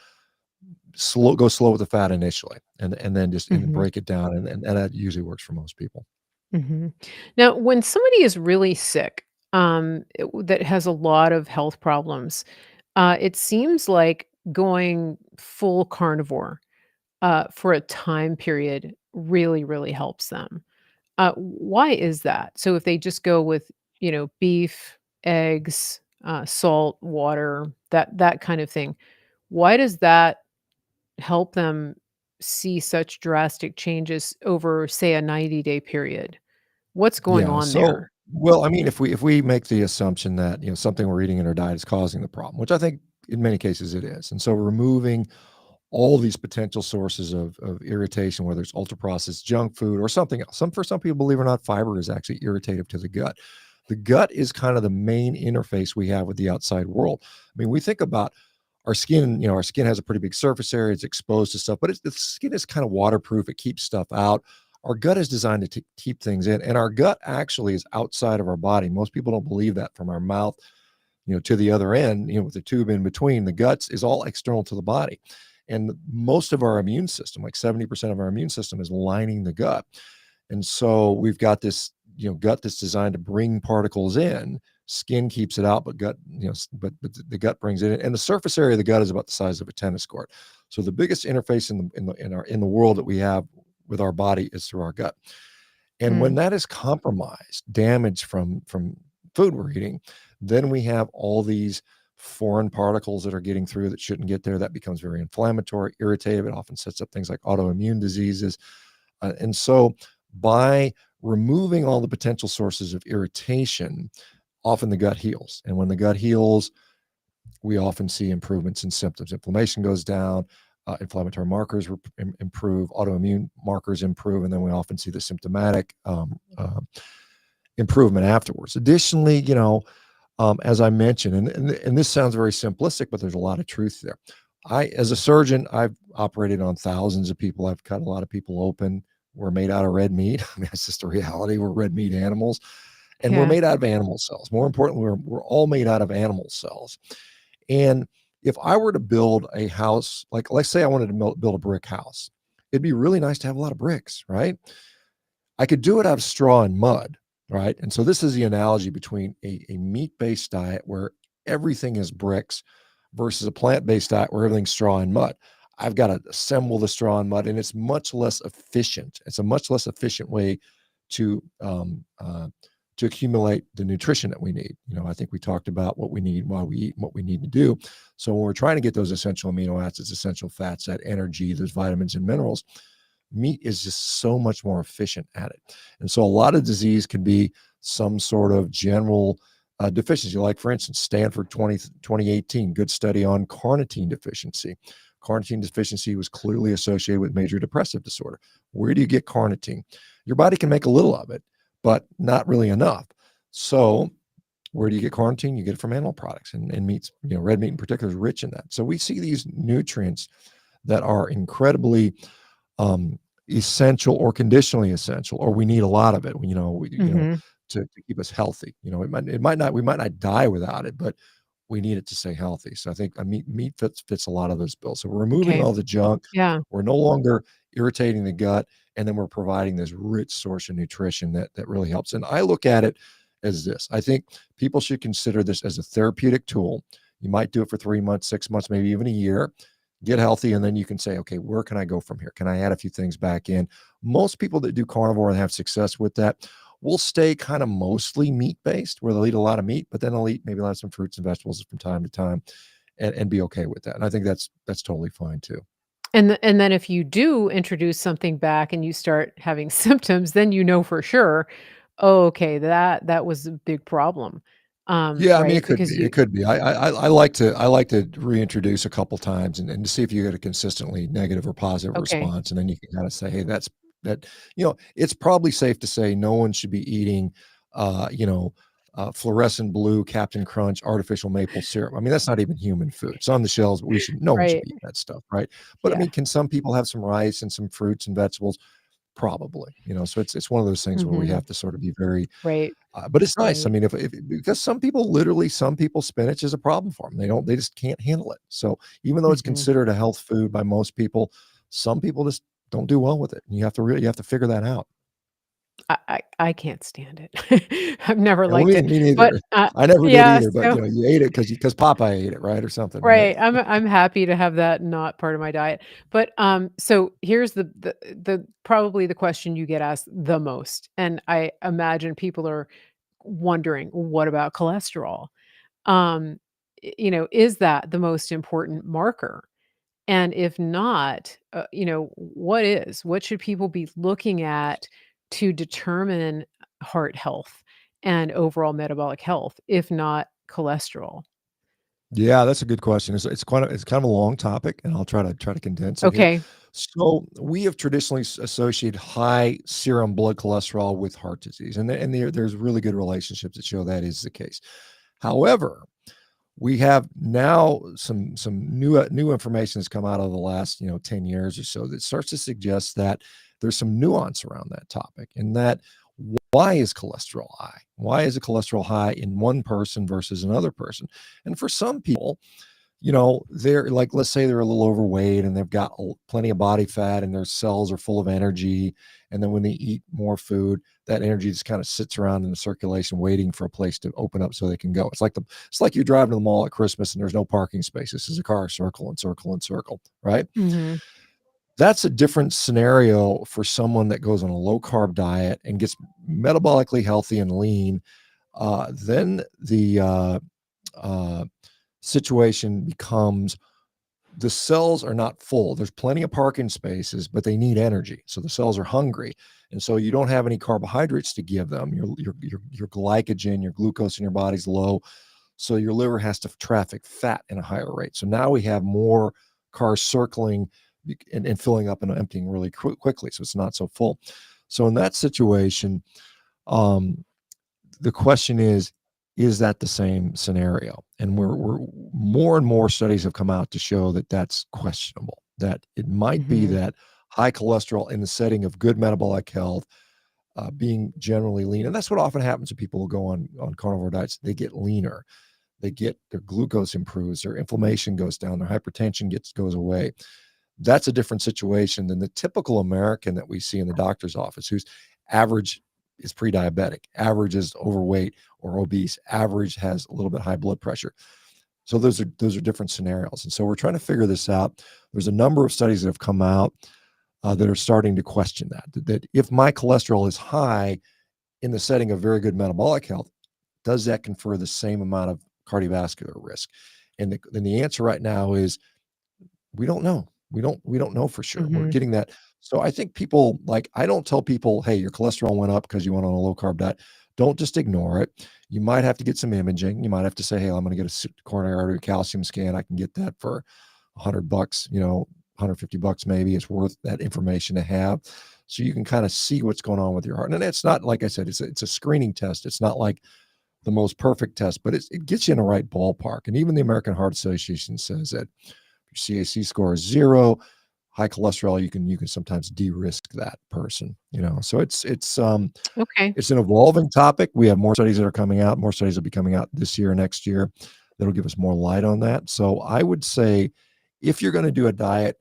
go slow with the fat initially, and then just and Mhm. break it down, and that usually works for most people. Mhm. Now, when somebody is really sick, that has a lot of health problems, it seems like going full carnivore, for a time period really, really helps them. Why is that? So if they just go with, beef, eggs, salt, water, that kind of thing, why does that help them see such drastic changes over, say, a 90-day period? What's going Yeah. on So, there? well, I mean, if we make the assumption that something we're eating in our diet is causing the problem, which I think in many cases it is, and so removing all these potential sources of irritation, whether it's ultra processed junk food or something else. For some people, believe it or not, fiber is actually irritative to the gut. The gut is kind of the main interface we have with the outside world. I mean, we think about our skin. Our skin has a pretty big surface area. It's exposed to stuff, but the skin is kind of waterproof. It keeps stuff out. Our gut is designed to keep things in, and our gut actually is outside of our body. Most people don't believe that. From our mouth, to the other end, with the tube in between, the guts is all external to the body. And most of our immune system, like 70% of our immune system, is lining the gut. And so we've got this, gut that's designed to bring particles in. Skin keeps it out, but gut, but the gut brings it in. And the surface area of the gut is about the size of a tennis court. So the biggest interface in the world that we have with our body is through our gut. And when Mm, that is compromised, damaged from food we're eating, then we have all these foreign particles that are getting through that shouldn't get there. That becomes very inflammatory, irritative. It often sets up things like autoimmune diseases. And so by removing all the potential sources of irritation, often the gut heals. And when the gut heals, we often see improvements in symptoms. Inflammation goes down, inflammatory markers improve, autoimmune markers improve, and then we often see the symptomatic improvement afterwards. Additionally, as I mentioned, and this sounds very simplistic, but there's a lot of truth there. As a surgeon, I've operated on thousands of people. I've cut a lot of people open. We're made out of red meat. I mean, that's just the reality. We're red meat animals, and we're yeah. made out of animal cells. More importantly, we're all made out of animal cells. And if I were to build a house, like let's say I wanted to build a brick house, it'd be really nice to have a lot of bricks, right? I could do it out of straw and mud, right? And so this is the analogy between a meat-based diet where everything is bricks versus a plant-based diet where everything's straw and mud. I've got to assemble the straw and mud, and it's much less efficient. It's a much less efficient way to accumulate the nutrition that we need. I think we talked about what we need, why we eat, and what we need to do. So when we're trying to get those essential amino acids, essential fats, that energy, those vitamins and minerals, meat is just so much more efficient at it. And so a lot of disease can be some sort of general deficiency. Like, for instance, Stanford 2018, good study on carnitine deficiency. Carnitine deficiency was clearly associated with major depressive disorder. Where do you get carnitine? Your body can make a little of it, but not really enough. So where do you get carnitine? You get it from animal products, and meats, red meat in particular is rich in that. So we see these nutrients that are incredibly essential or conditionally essential, or we need a lot of it. Mhm. To keep us healthy. We might not die without it, but we need it to stay healthy. So I think meat fits a lot of those bills. So we're removing Okay. all the junk. Yeah. We're no longer irritating the gut, and then we're providing this rich source of nutrition that really helps. And I look at it as this. I think people should consider this as a therapeutic tool. You might do it for 3 months, 6 months, maybe even a year. Get healthy, and then you can say, okay, where can I go from here? Can I add a few things back in? Most people that do carnivore and have success with that will stay kind of mostly meat-based, where they'll eat a lot of meat, but then they'll eat maybe some fruits and vegetables from time to time, and be okay with that. And I think that's totally fine too. And then if you do introduce something back and you start having symptoms, then you know for sure, "Oh, okay, that was a big problem." Yeah, I mean, Right? it could Because be. It you could be. I like to reintroduce a couple times and to see if you get a consistently negative or positive okay. response, and then you can kind of say, hey, that. It's probably safe to say no one should be eating, uh, you know, fluorescent blue Captain Crunch artificial maple syrup. I mean, that's not even human food. It's on the shelves, but no one should Right. be eating that stuff, right? But I Yeah. mean, can some people have some rice and some fruits and vegetables? Probably. So it's one of those things where we Mhm. have to sort of be very Right. But it's nice. I Right. mean, if because some people spinach is a problem for them. They just can't handle it. So even though it's Mhm. considered a health food by most people, some people just don't do well with it. And you have to figure that out. I can't stand it. I've never And liked it. me But, neither. I never did yeah, either, but, so you ate it because Popeye ate it, right, or something, right? right, I'm happy to have that not part of my diet. But, so here's the probably the question you get asked the most, and I imagine people are wondering, "What about cholesterol?" Um, is that the most important marker? And if not, what is? What should people be looking at to determine heart health and overall metabolic health, if not cholesterol? Yeah, that's a good question. It's kind of a long topic, and I'll try to condense it here. Okay. So we have traditionally associated high serum blood cholesterol with heart disease, and there's really good relationships that show that is the case. However, we have now some new information has come out of the last 10 years or so that starts to suggest that there's some nuance around that topic, and that why is cholesterol high? Why is the cholesterol high in one person versus another person? And for some people, they're like, let's say they're a little overweight and they've got plenty of body fat and their cells are full of energy. And then when they eat more food, that energy just kind of sits around in the circulation, waiting for a place to open up so they can go. It's like you're driving to the mall at Christmas and there's no parking spaces. There's a car circle and circle and circle, right? Mhm. That's a different scenario for someone that goes on a low carb diet and gets metabolically healthy and lean. Then the uh, situation becomes the cells are not full. There's plenty of parking spaces, but they need energy. So the cells are hungry. And so you don't have any carbohydrates to give them. Your glycogen, your glucose in your body's low. So your liver has to traffic fat in a higher rate. So now we have more cars circling and filling up and emptying really quickly. So it's not so full. So in that situation, um, the question is that the same scenario? And we're more and more studies have come out to show that that's questionable, that it might be Mhm. that high cholesterol in the setting of good metabolic health, being generally lean. And that's what often happens to people who go on carnivore diets. They get leaner, they get their glucose improves, their inflammation goes down, their hypertension goes away. That's a different situation than the typical American that we see in the doctor's office, whose average is pre-diabetic, average is overweight or obese, average has a little bit high blood pressure. So those are different scenarios, and so we're trying to figure this out. There's a number of studies that have come out that are starting to question that if my cholesterol is high in the setting of very good metabolic health, does that confer the same amount of cardiovascular risk? And the answer right now is we don't know. We don't know for sure. We're Mhm. getting that. So I think people like I don't tell people, hey, your cholesterol went up because you went on a low carb diet. Don't just ignore it. You might have to get some imaging. You might have to say, hey, I'm going to get a coronary artery calcium scan. I can get that for $100, $150 maybe. It's worth that information to have. So you can kind of see what's going on with your heart. And it's not, like I said, it's a screening test. It's not like the most perfect test, but it gets you in the right ballpark. And even the American Heart Association says that your CAC score is 0, high cholesterol, you can sometimes de-risk that person, So Okay. it's an evolving topic. We have more studies that are coming out. More studies will be coming out this year, next year, that'll give us more light on that. So I would say if you're going to do a diet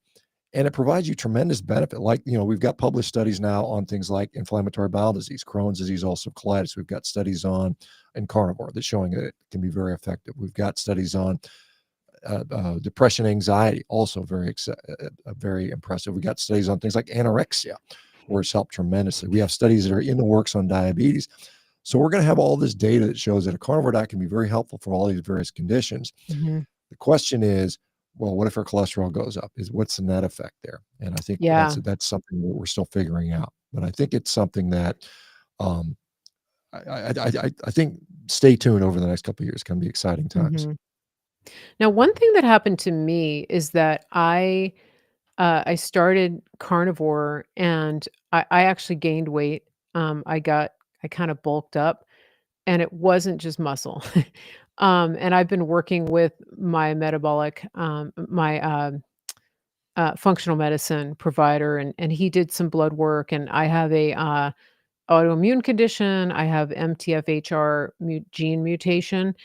and it provides you tremendous benefit, like, we've got published studies now on things like inflammatory bowel disease, Crohn's disease, ulcerative colitis. We've got studies on in carnivore that's showing that it can be very effective. We've got studies on depression, anxiety, also very impressive. We got studies on things like anorexia, where it's helped tremendously. We have studies that are in the works on diabetes. So we're going to have all this data that shows that a carnivore diet can be very helpful for all these various conditions. Mhm. The question is, well, what if our cholesterol goes up? What's the net effect there? And I think Yeah. that's something that we're still figuring out. But I think it's something that um, I think stay tuned over the next couple of years. It's going to be exciting times. Mhm. Now, one thing that happened to me is that I started carnivore and I actually gained weight. I kind of bulked up and it wasn't just muscle. And I've been working with my functional medicine provider, and he did some blood work, and I have a autoimmune condition. I have MTFHR gene mutation.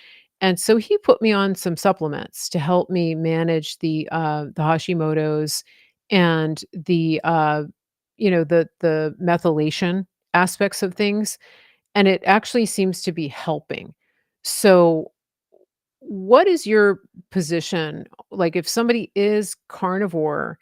And so he put me on some supplements to help me manage the Hashimoto's and the methylation aspects of things, and it actually seems to be helping. So, what is your position? Like, if somebody is carnivore,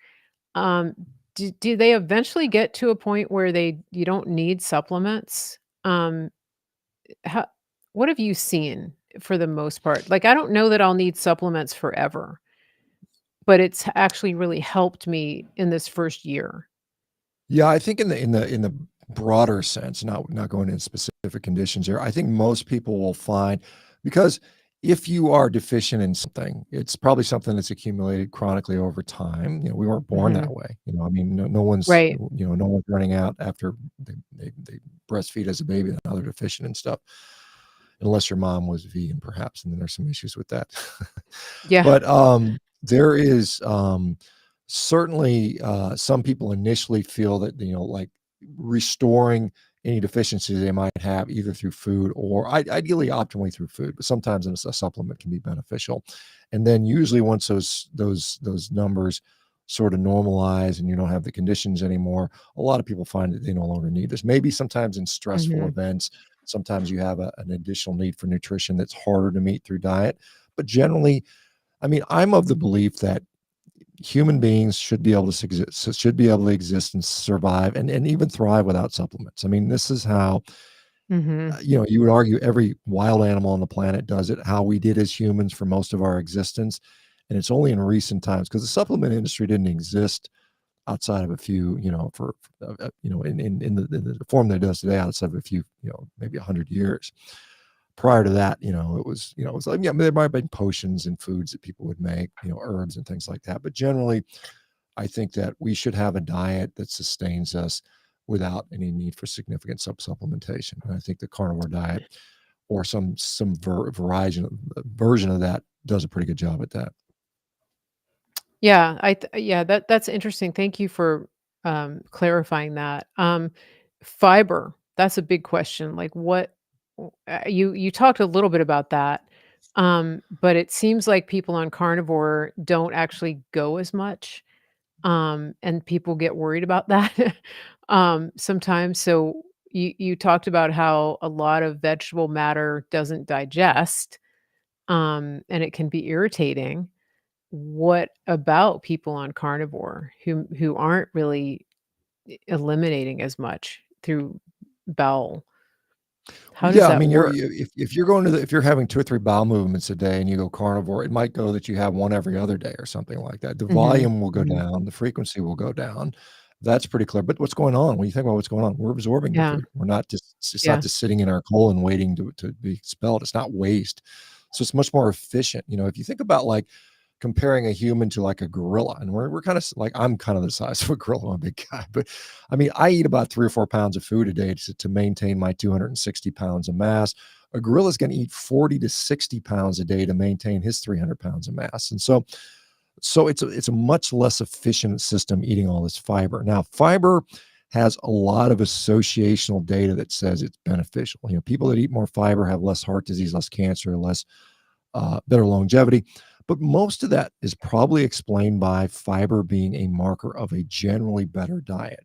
um, do they eventually get to a point where you don't need supplements? How what have you seen for the most part? Like, I don't know that I'll need supplements forever, but it's actually really helped me in this first year. Yeah, I think in the broader sense, not going into specific conditions here, I think most people will find because if you are deficient in something, it's probably something that's accumulated chronically over time. We weren't born that Mhm. way. I mean, no one's Right. no one's running out after they breastfeed as a baby and now they're deficient and stuff. Unless your mom was vegan, perhaps, and then there's some issues with that. Yeah. But there is certainly some people initially feel that like restoring any deficiencies they might have either through food or ideally optimally through food, but sometimes a supplement can be beneficial. And then usually once those numbers sort of normalize and you don't have the conditions anymore, a lot of people find that they no longer need this. Maybe sometimes in stressful Mhm. events, sometimes you have an additional need for nutrition that's harder to meet through diet. But generally, I mean, I'm of the belief that human beings should be able to exist, should be able to exist and survive and even thrive without supplements. I mean, this is how, Mhm. you would argue every wild animal on the planet does it, how we did as humans for most of our existence. And it's only in recent times because the supplement industry didn't exist outside of a few, in the form that it does today, outside of a few, maybe 100 years. Prior to that, it was like, yeah, there might have been potions and foods that people would make, herbs and things like that. But generally, I think that we should have a diet that sustains us without any need for significant supplementation. And I think the carnivore diet or version of that does a pretty good job at that. Yeah, that's interesting. Thank you for, clarifying that. Fiber, that's a big question. Like, you talked a little bit about that, but it seems like people on carnivore don't actually go as much, and people get worried about that, sometimes. So you talked about how a lot of vegetable matter doesn't digest, and it can be irritating. What about people on carnivore who aren't really eliminating as much through bowel? How does Yeah, I that mean, work? if you're going to if you're having 2 or 3 bowel movements a day and you go carnivore, it might go that you have one every other day or something like that. The Mhm, volume will go mhm. down, the frequency will go down. That's pretty clear. But what's going on? When you think about what's going on, we're absorbing the Yeah, food. We're not just it's not yeah. just sitting in our colon waiting to be expelled. It's not waste. So it's much more efficient. If you think about like comparing a human to like a gorilla, and we're kind of like I'm kind of the size of a gorilla, I'm a big guy, but I mean, I eat about 3 or 4 pounds of food a day to maintain my 260 pounds of mass. A gorilla is going to eat 40 to 60 pounds a day to maintain his 300 pounds of mass. And so it's a much less efficient system eating all this fiber. Now, fiber has a lot of associational data that says it's beneficial. People that eat more fiber have less heart disease, less cancer, less better longevity. But most of that is probably explained by fiber being a marker of a generally better diet.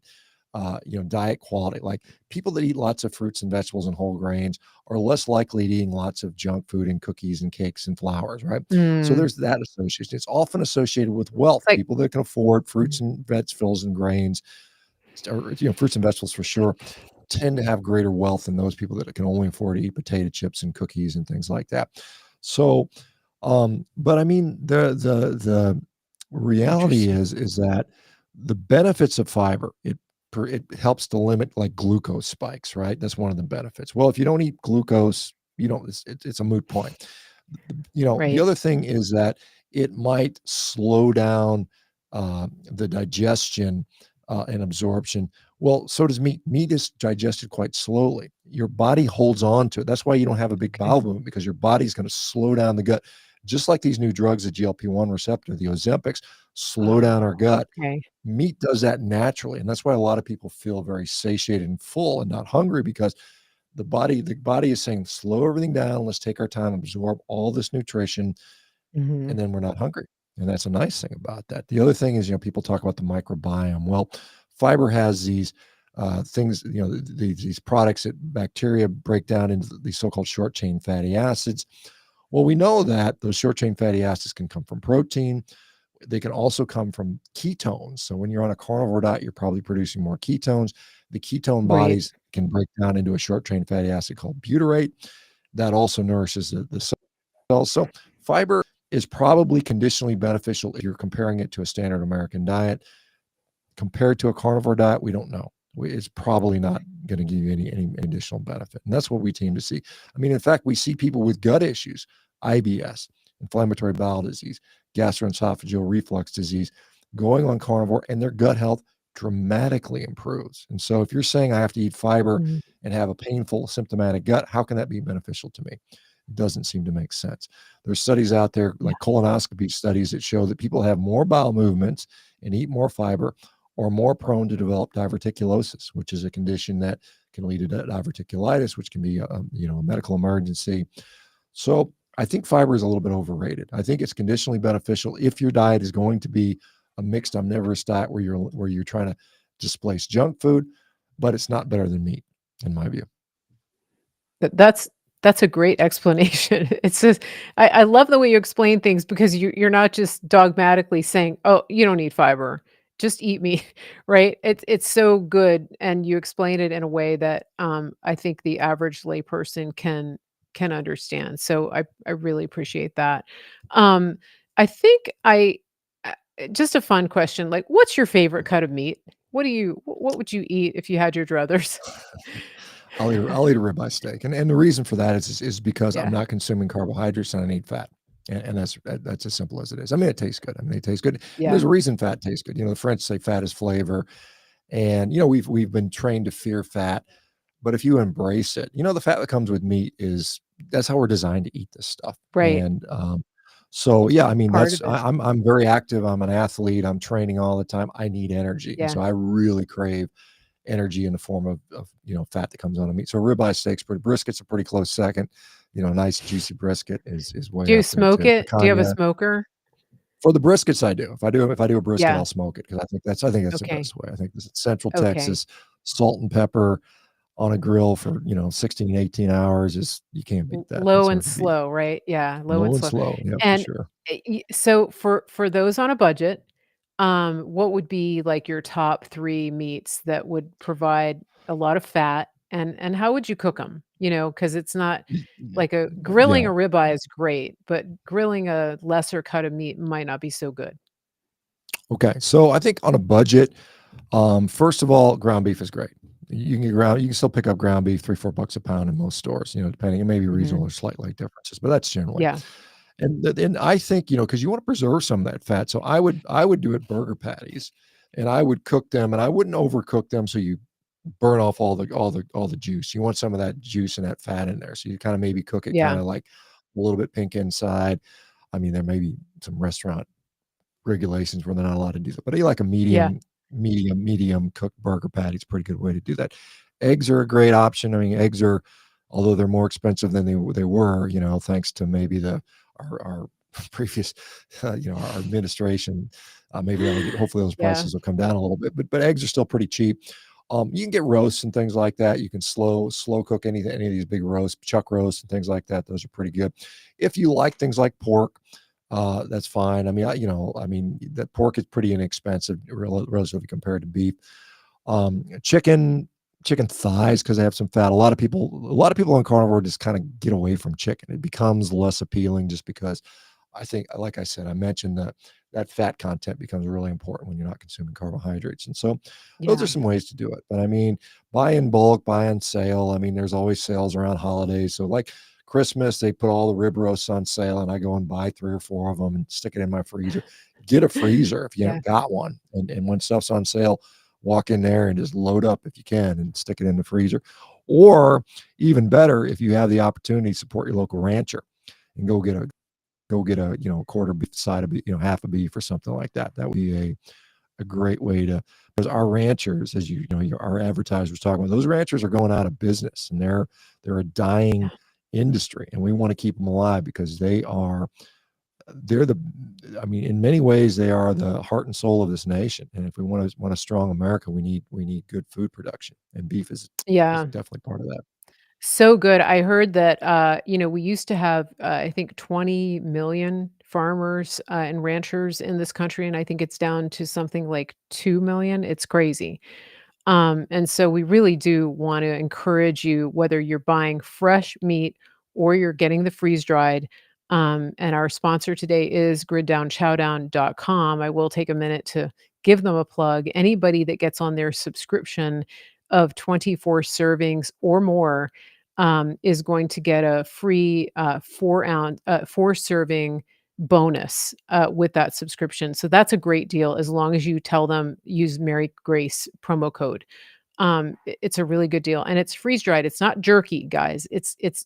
Diet quality. Like people that eat lots of fruits and vegetables and whole grains are less likely to eating lots of junk food and cookies and cakes and flours, right? So Mm. there's that association. It's often associated with It's wealth. like People that can afford Mhm. fruits and vegetables and grains, or fruits and vegetables for sure, tend to have greater wealth than those people that can only afford to eat potato chips and cookies and things like that. So, but I mean, the reality Interesting. is that the benefits of fiber, it helps to limit like glucose spikes, right? That's one of the benefits. Well, if you don't eat glucose, you don't, it's a moot point. The Right. other thing is that it might slow down the digestion and absorption. Well, so does meat. Meat is digested quite slowly. Your body holds on to it. That's why you don't have a big Okay. bowel movement because your body's going to slow down the gut. Just like these new drugs, the GLP-1 receptor, the Ozempics, slow down our gut. Okay. Meat does that naturally, and that's why a lot of people feel very satiated and full and not hungry because the body is saying, "Slow everything down. Let's take our time, absorb all this nutrition, Mhm. and then we're not hungry." And that's a nice thing about that. The other thing is, people talk about the microbiome. Well, fiber has these things, these products that bacteria break down into these so-called short chain fatty acids. Well, we know that those short chain fatty acids can come from protein. They can also come from ketones. So when you're on a carnivore diet, you're probably producing more ketones. The ketone Right. bodies can break down into a short chain fatty acid called butyrate. That also nourishes the cells. So fiber is probably conditionally beneficial if you're comparing it to a standard American diet. Compared to a carnivore diet, we don't know. It's probably not going to give you any additional benefit. And that's what we tend to see. I mean, in fact, we see people with gut issues, IBS, inflammatory bowel disease, gastroesophageal reflux disease, going on carnivore, and their gut health dramatically improves. And so if you're saying I have to eat fiber Mhm. and have a painful symptomatic gut, how can that be beneficial to me? It doesn't seem to make sense. There's studies out there Yeah. like colonoscopy studies that show that people have more bowel movements and eat more fiber or more prone to develop diverticulosis, which is a condition that can lead to diverticulitis, which can be a medical emergency. So I think fiber is a little bit overrated. I think it's conditionally beneficial if your diet is going to be a mixed omnivorous diet where you're trying to displace junk food, but it's not better than meat, in my view. That's a great explanation. It's just I love the way you explain things because you're not just dogmatically saying, "Oh, you don't need fiber. Just eat meat." Right? It's so good, and you explain it in a way that, I think the average layperson can understand. So I really appreciate that. Um, I think just a fun question, like, what's your favorite cut of meat? What would you eat if you had your druthers? I'll eat a ribeye steak, and the reason for that is because I'm Yeah. not consuming carbohydrates and I need fat, and that's as simple as it is. I mean, it tastes good. I mean, it tastes good, and Yeah. there's a reason fat tastes good. The French say fat is flavor, and we've been trained to fear fat, but if you embrace it, the fat that comes with meat is that's how we're designed to eat this stuff, Right. and so yeah, I mean Part of that's it. I'm very active. I'm an athlete. I'm training all the time. I need energy, and Yeah. so I really crave energy in the form of fat that comes on a meat. So ribeye steaks, but brisket's a pretty close second. Nice juicy brisket is way Do you up there smoke too. it? Do you have a Picanha. smoker? For the briskets, I do. If I do a brisket, Yeah. I'll smoke it because I think that's the Okay. best way. I think this is Central Okay. Texas, salt and pepper on a grill for 16, 18 hours is you can't beat that. That's Low and hard to beat. slow, right? Yeah, low and Low and slow. slow, yeah, for And, sure. so for those on a budget, what would be, like, your top 3 meats that would provide a lot of fat, and how would you cook 'em? Because it's not like a grilling Yeah. a ribeye is great, but grilling a lesser cut of meat might not be so good. Okay. So I think on a budget, first of all, ground beef is great. You can still pick up ground beef 3, $4 a pound in most stores, depending. It may be Mhm. regional or slight differences, but that's generally. Yeah. And I think, because you want to preserve some of that fat. So I would do it burger patties and I would cook them and I wouldn't overcook them so you burn off all the juice. You want some of that juice and that fat in there. So you kind of maybe cook it Yeah. kind of like a little bit pink inside. I mean, there may be some restaurant regulations where they're not allowed to do that. But you like a Yeah. medium cooked burger patty. It's a pretty good way to do that. Eggs are a great option. I mean, eggs are, although they're more expensive than they were, thanks to maybe our previous, our administration. Maybe hopefully those Yeah. prices will come down a little bit. But eggs are still pretty cheap. You can get roasts and things like that. You can slow cook any of these big roasts, chuck roasts and things like that. Those are pretty good. If you like things like pork, that's fine. I mean, that pork is pretty inexpensive relatively compared to beef. Chicken thighs because they have some fat. A lot of people on carnivore just kind of get away from chicken. It becomes less appealing just because I think, like I said, I mentioned that fat content becomes really important when you're not consuming carbohydrates. And so those are Yeah. some ways to do it. But I mean, buy in bulk, buy on sale. I mean, there's always sales around holidays. So like Christmas, they put all the rib roasts on sale and I go and buy 3 or 4 of them and stick it in my freezer. Get a freezer if you Yeah. haven't got one. And when stuff's on sale, walk in there and just load up if you can and stick it in the freezer. Or even better, if you have the opportunity, support your local rancher and go get a go get a, quarter beef side of beef, half a beef or something like that. That would be a great way to, because our ranchers, as our advertisers talking about, those ranchers are going out of business, and they're a dying industry, and we want to keep them alive because they're the, I mean, in many ways, they are the heart and soul of this nation. And if we want a strong America, we need good food production, and beef is Yeah. definitely part of that. So good. I heard that, we used to have, I think 20 million farmers, and ranchers in this country, and I think it's down to something like 2 million. It's crazy. And so we really do want to encourage you, whether you're buying fresh meat or you're getting the freeze dried. And our sponsor today is griddownchowdown.com. I will take a minute to give them a plug. Anybody that gets on their subscription of 24 servings or more is going to get a free 4 serving bonus with that subscription. So that's a great deal as long as you tell them use Mary Grace promo code. It's a really good deal, and it's freeze dried. It's not jerky, guys. It's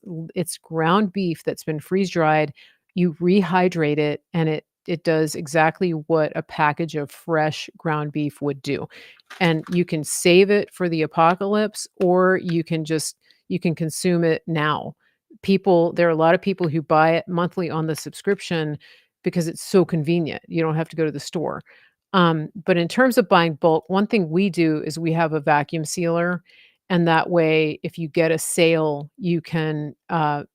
ground beef that's been freeze dried. You rehydrate it, and it does exactly what a package of fresh ground beef would do. And you can save it for the apocalypse, or you can consume it now. There are a lot of people who buy it monthly on the subscription because it's so convenient. You don't have to go to the store. But in terms of buying bulk, one thing we do is we have a vacuum sealer, and that way, if you get a sale, you can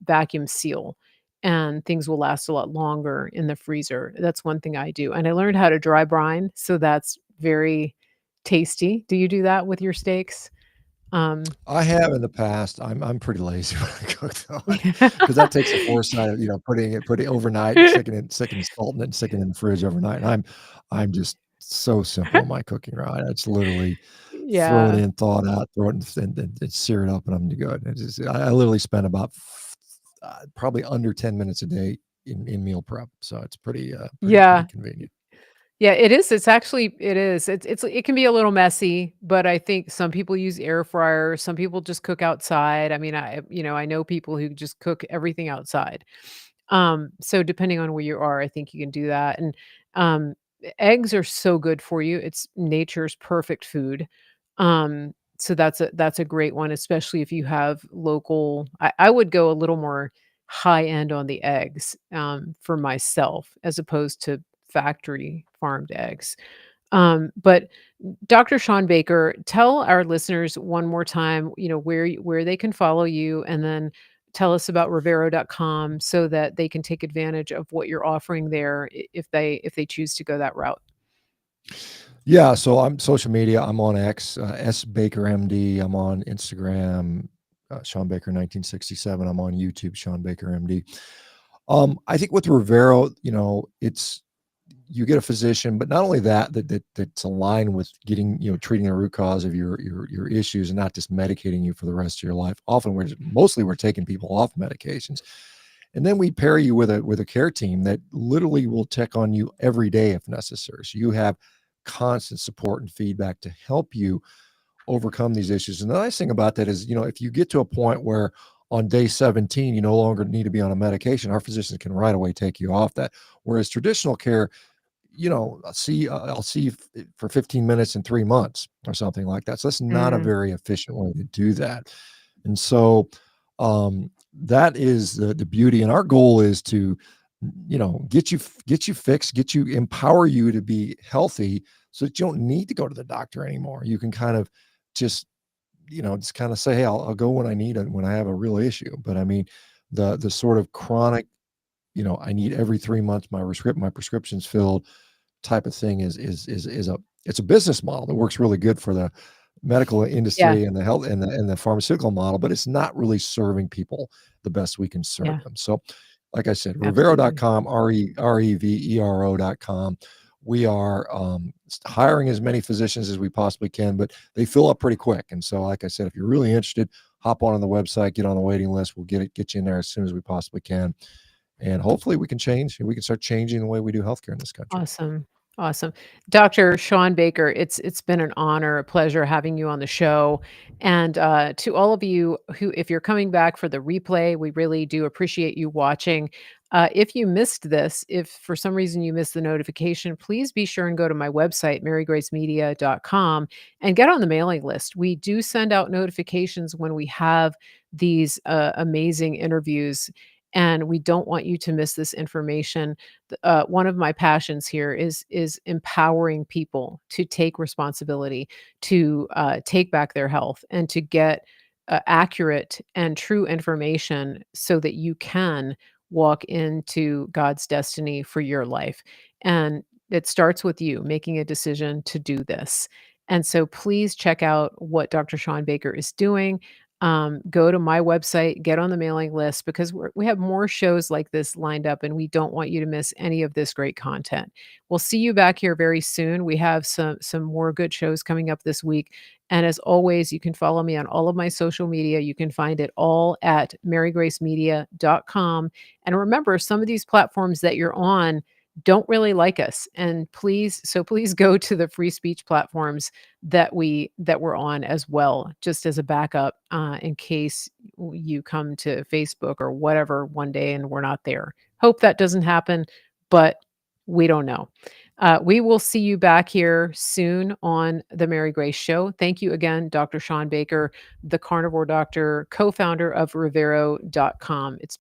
vacuum seal, and things will last a lot longer in the freezer. That's one thing I do, and I learned how to dry brine, so that's very tasty. Do you do that with your steaks? Um, I have in the past. I'm pretty lazy when I cook though, because that takes a foresight of, putting overnight, and sticking salt in it, and sticking it in the fridge overnight. And I'm just so simple in my cooking, right? It's literally throw it Yeah. in, thaw it out, throw it in, and sear it up, and I'm good. I literally spend about probably under 10 minutes a day in meal prep, so it's pretty Yeah. convenient. Yeah, it is. It's actually it is. It can be a little messy, but I think some people use air fryers, some people just cook outside. I mean, I know people who just cook everything outside. So depending on where you are, I think you can do that. And eggs are so good for you. It's nature's perfect food. So that's a great one, especially if you have local. I would go a little more high end on the eggs for myself as opposed to factory farmed eggs. But Dr. Shawn Baker, tell our listeners one more time, where they can follow you, and then tell us about Rivero.com so that they can take advantage of what you're offering there if they choose to go that route. Yeah, so I'm social media. I'm on X, S Baker MD. I'm on Instagram, Sean Baker 1967. I'm on YouTube, Sean Baker MD. I think with Rivero, it's you get a physician, but not only that's aligned with getting, treating the root cause of your issues, and not just medicating you for the rest of your life. Often we're taking people off medications, and then we pair you with a care team that literally will check on you every day if necessary. So you have constant support and feedback to help you overcome these issues. And the nice thing about that is, if you get to a point where on day 17 you no longer need to be on a medication, our physicians can right away take you off that. Whereas traditional care, I'll see you for 15 minutes in 3 months or something like that. So that's not a Mm, very efficient way to do that. And so that is the beauty. And our goal is to, get you fixed, empower you to be healthy so that you don't need to go to the doctor anymore. You can kind of just, just kind of say, hey, I'll go when I need it, when I have a real issue. But I mean, the sort of chronic, I need every 3 months my prescription's filled type of thing it's a business model that works really good for the medical yeah, industry and the health and the pharmaceutical model, but it's not really serving people the best we can serve yeah, them. So, like I said, absolutely. Revero.com, Revero.com. We are hiring as many physicians as we possibly can, but they fill up pretty quick. And so, like I said, if you're really interested, hop on the website, get on the waiting list. We'll get you in there as soon as we possibly can. And hopefully we can start changing the way we do healthcare in this country. Awesome. Awesome. Dr. Shawn Baker, it's been an honor, a pleasure having you on the show. And to all of you who, if you're coming back for the replay, we really do appreciate you watching. If you missed this, if for some reason you missed the notification, please be sure and go to my website, marygracemedia.com, and get on the mailing list. We do send out notifications when we have these amazing interviews, and we don't want you to miss this information. One of my passions here is empowering people to take responsibility, to take back their health, and to get accurate and true information so that you can walk into God's destiny for your life. And it starts with you making a decision to do this. And so please check out what Dr. Shawn Baker is doing. Go to my website, get on the mailing list because we have more shows like this lined up and we don't want you to miss any of this great content. We'll see you back here very soon. We have some more good shows coming up this week. And as always, you can follow me on all of my social media. You can find it all at marygracemedia.com. And remember, some of these platforms that you're on don't really like us. And please go to the free speech platforms that we're on as well, just as a backup in case you come to Facebook or whatever one day and we're not there. Hope that doesn't happen, but we don't know. We will see you back here soon on the Mary Grace Show. Thank you again, Dr. Shawn Baker, the carnivore doctor, co founder of Rivero.com. It's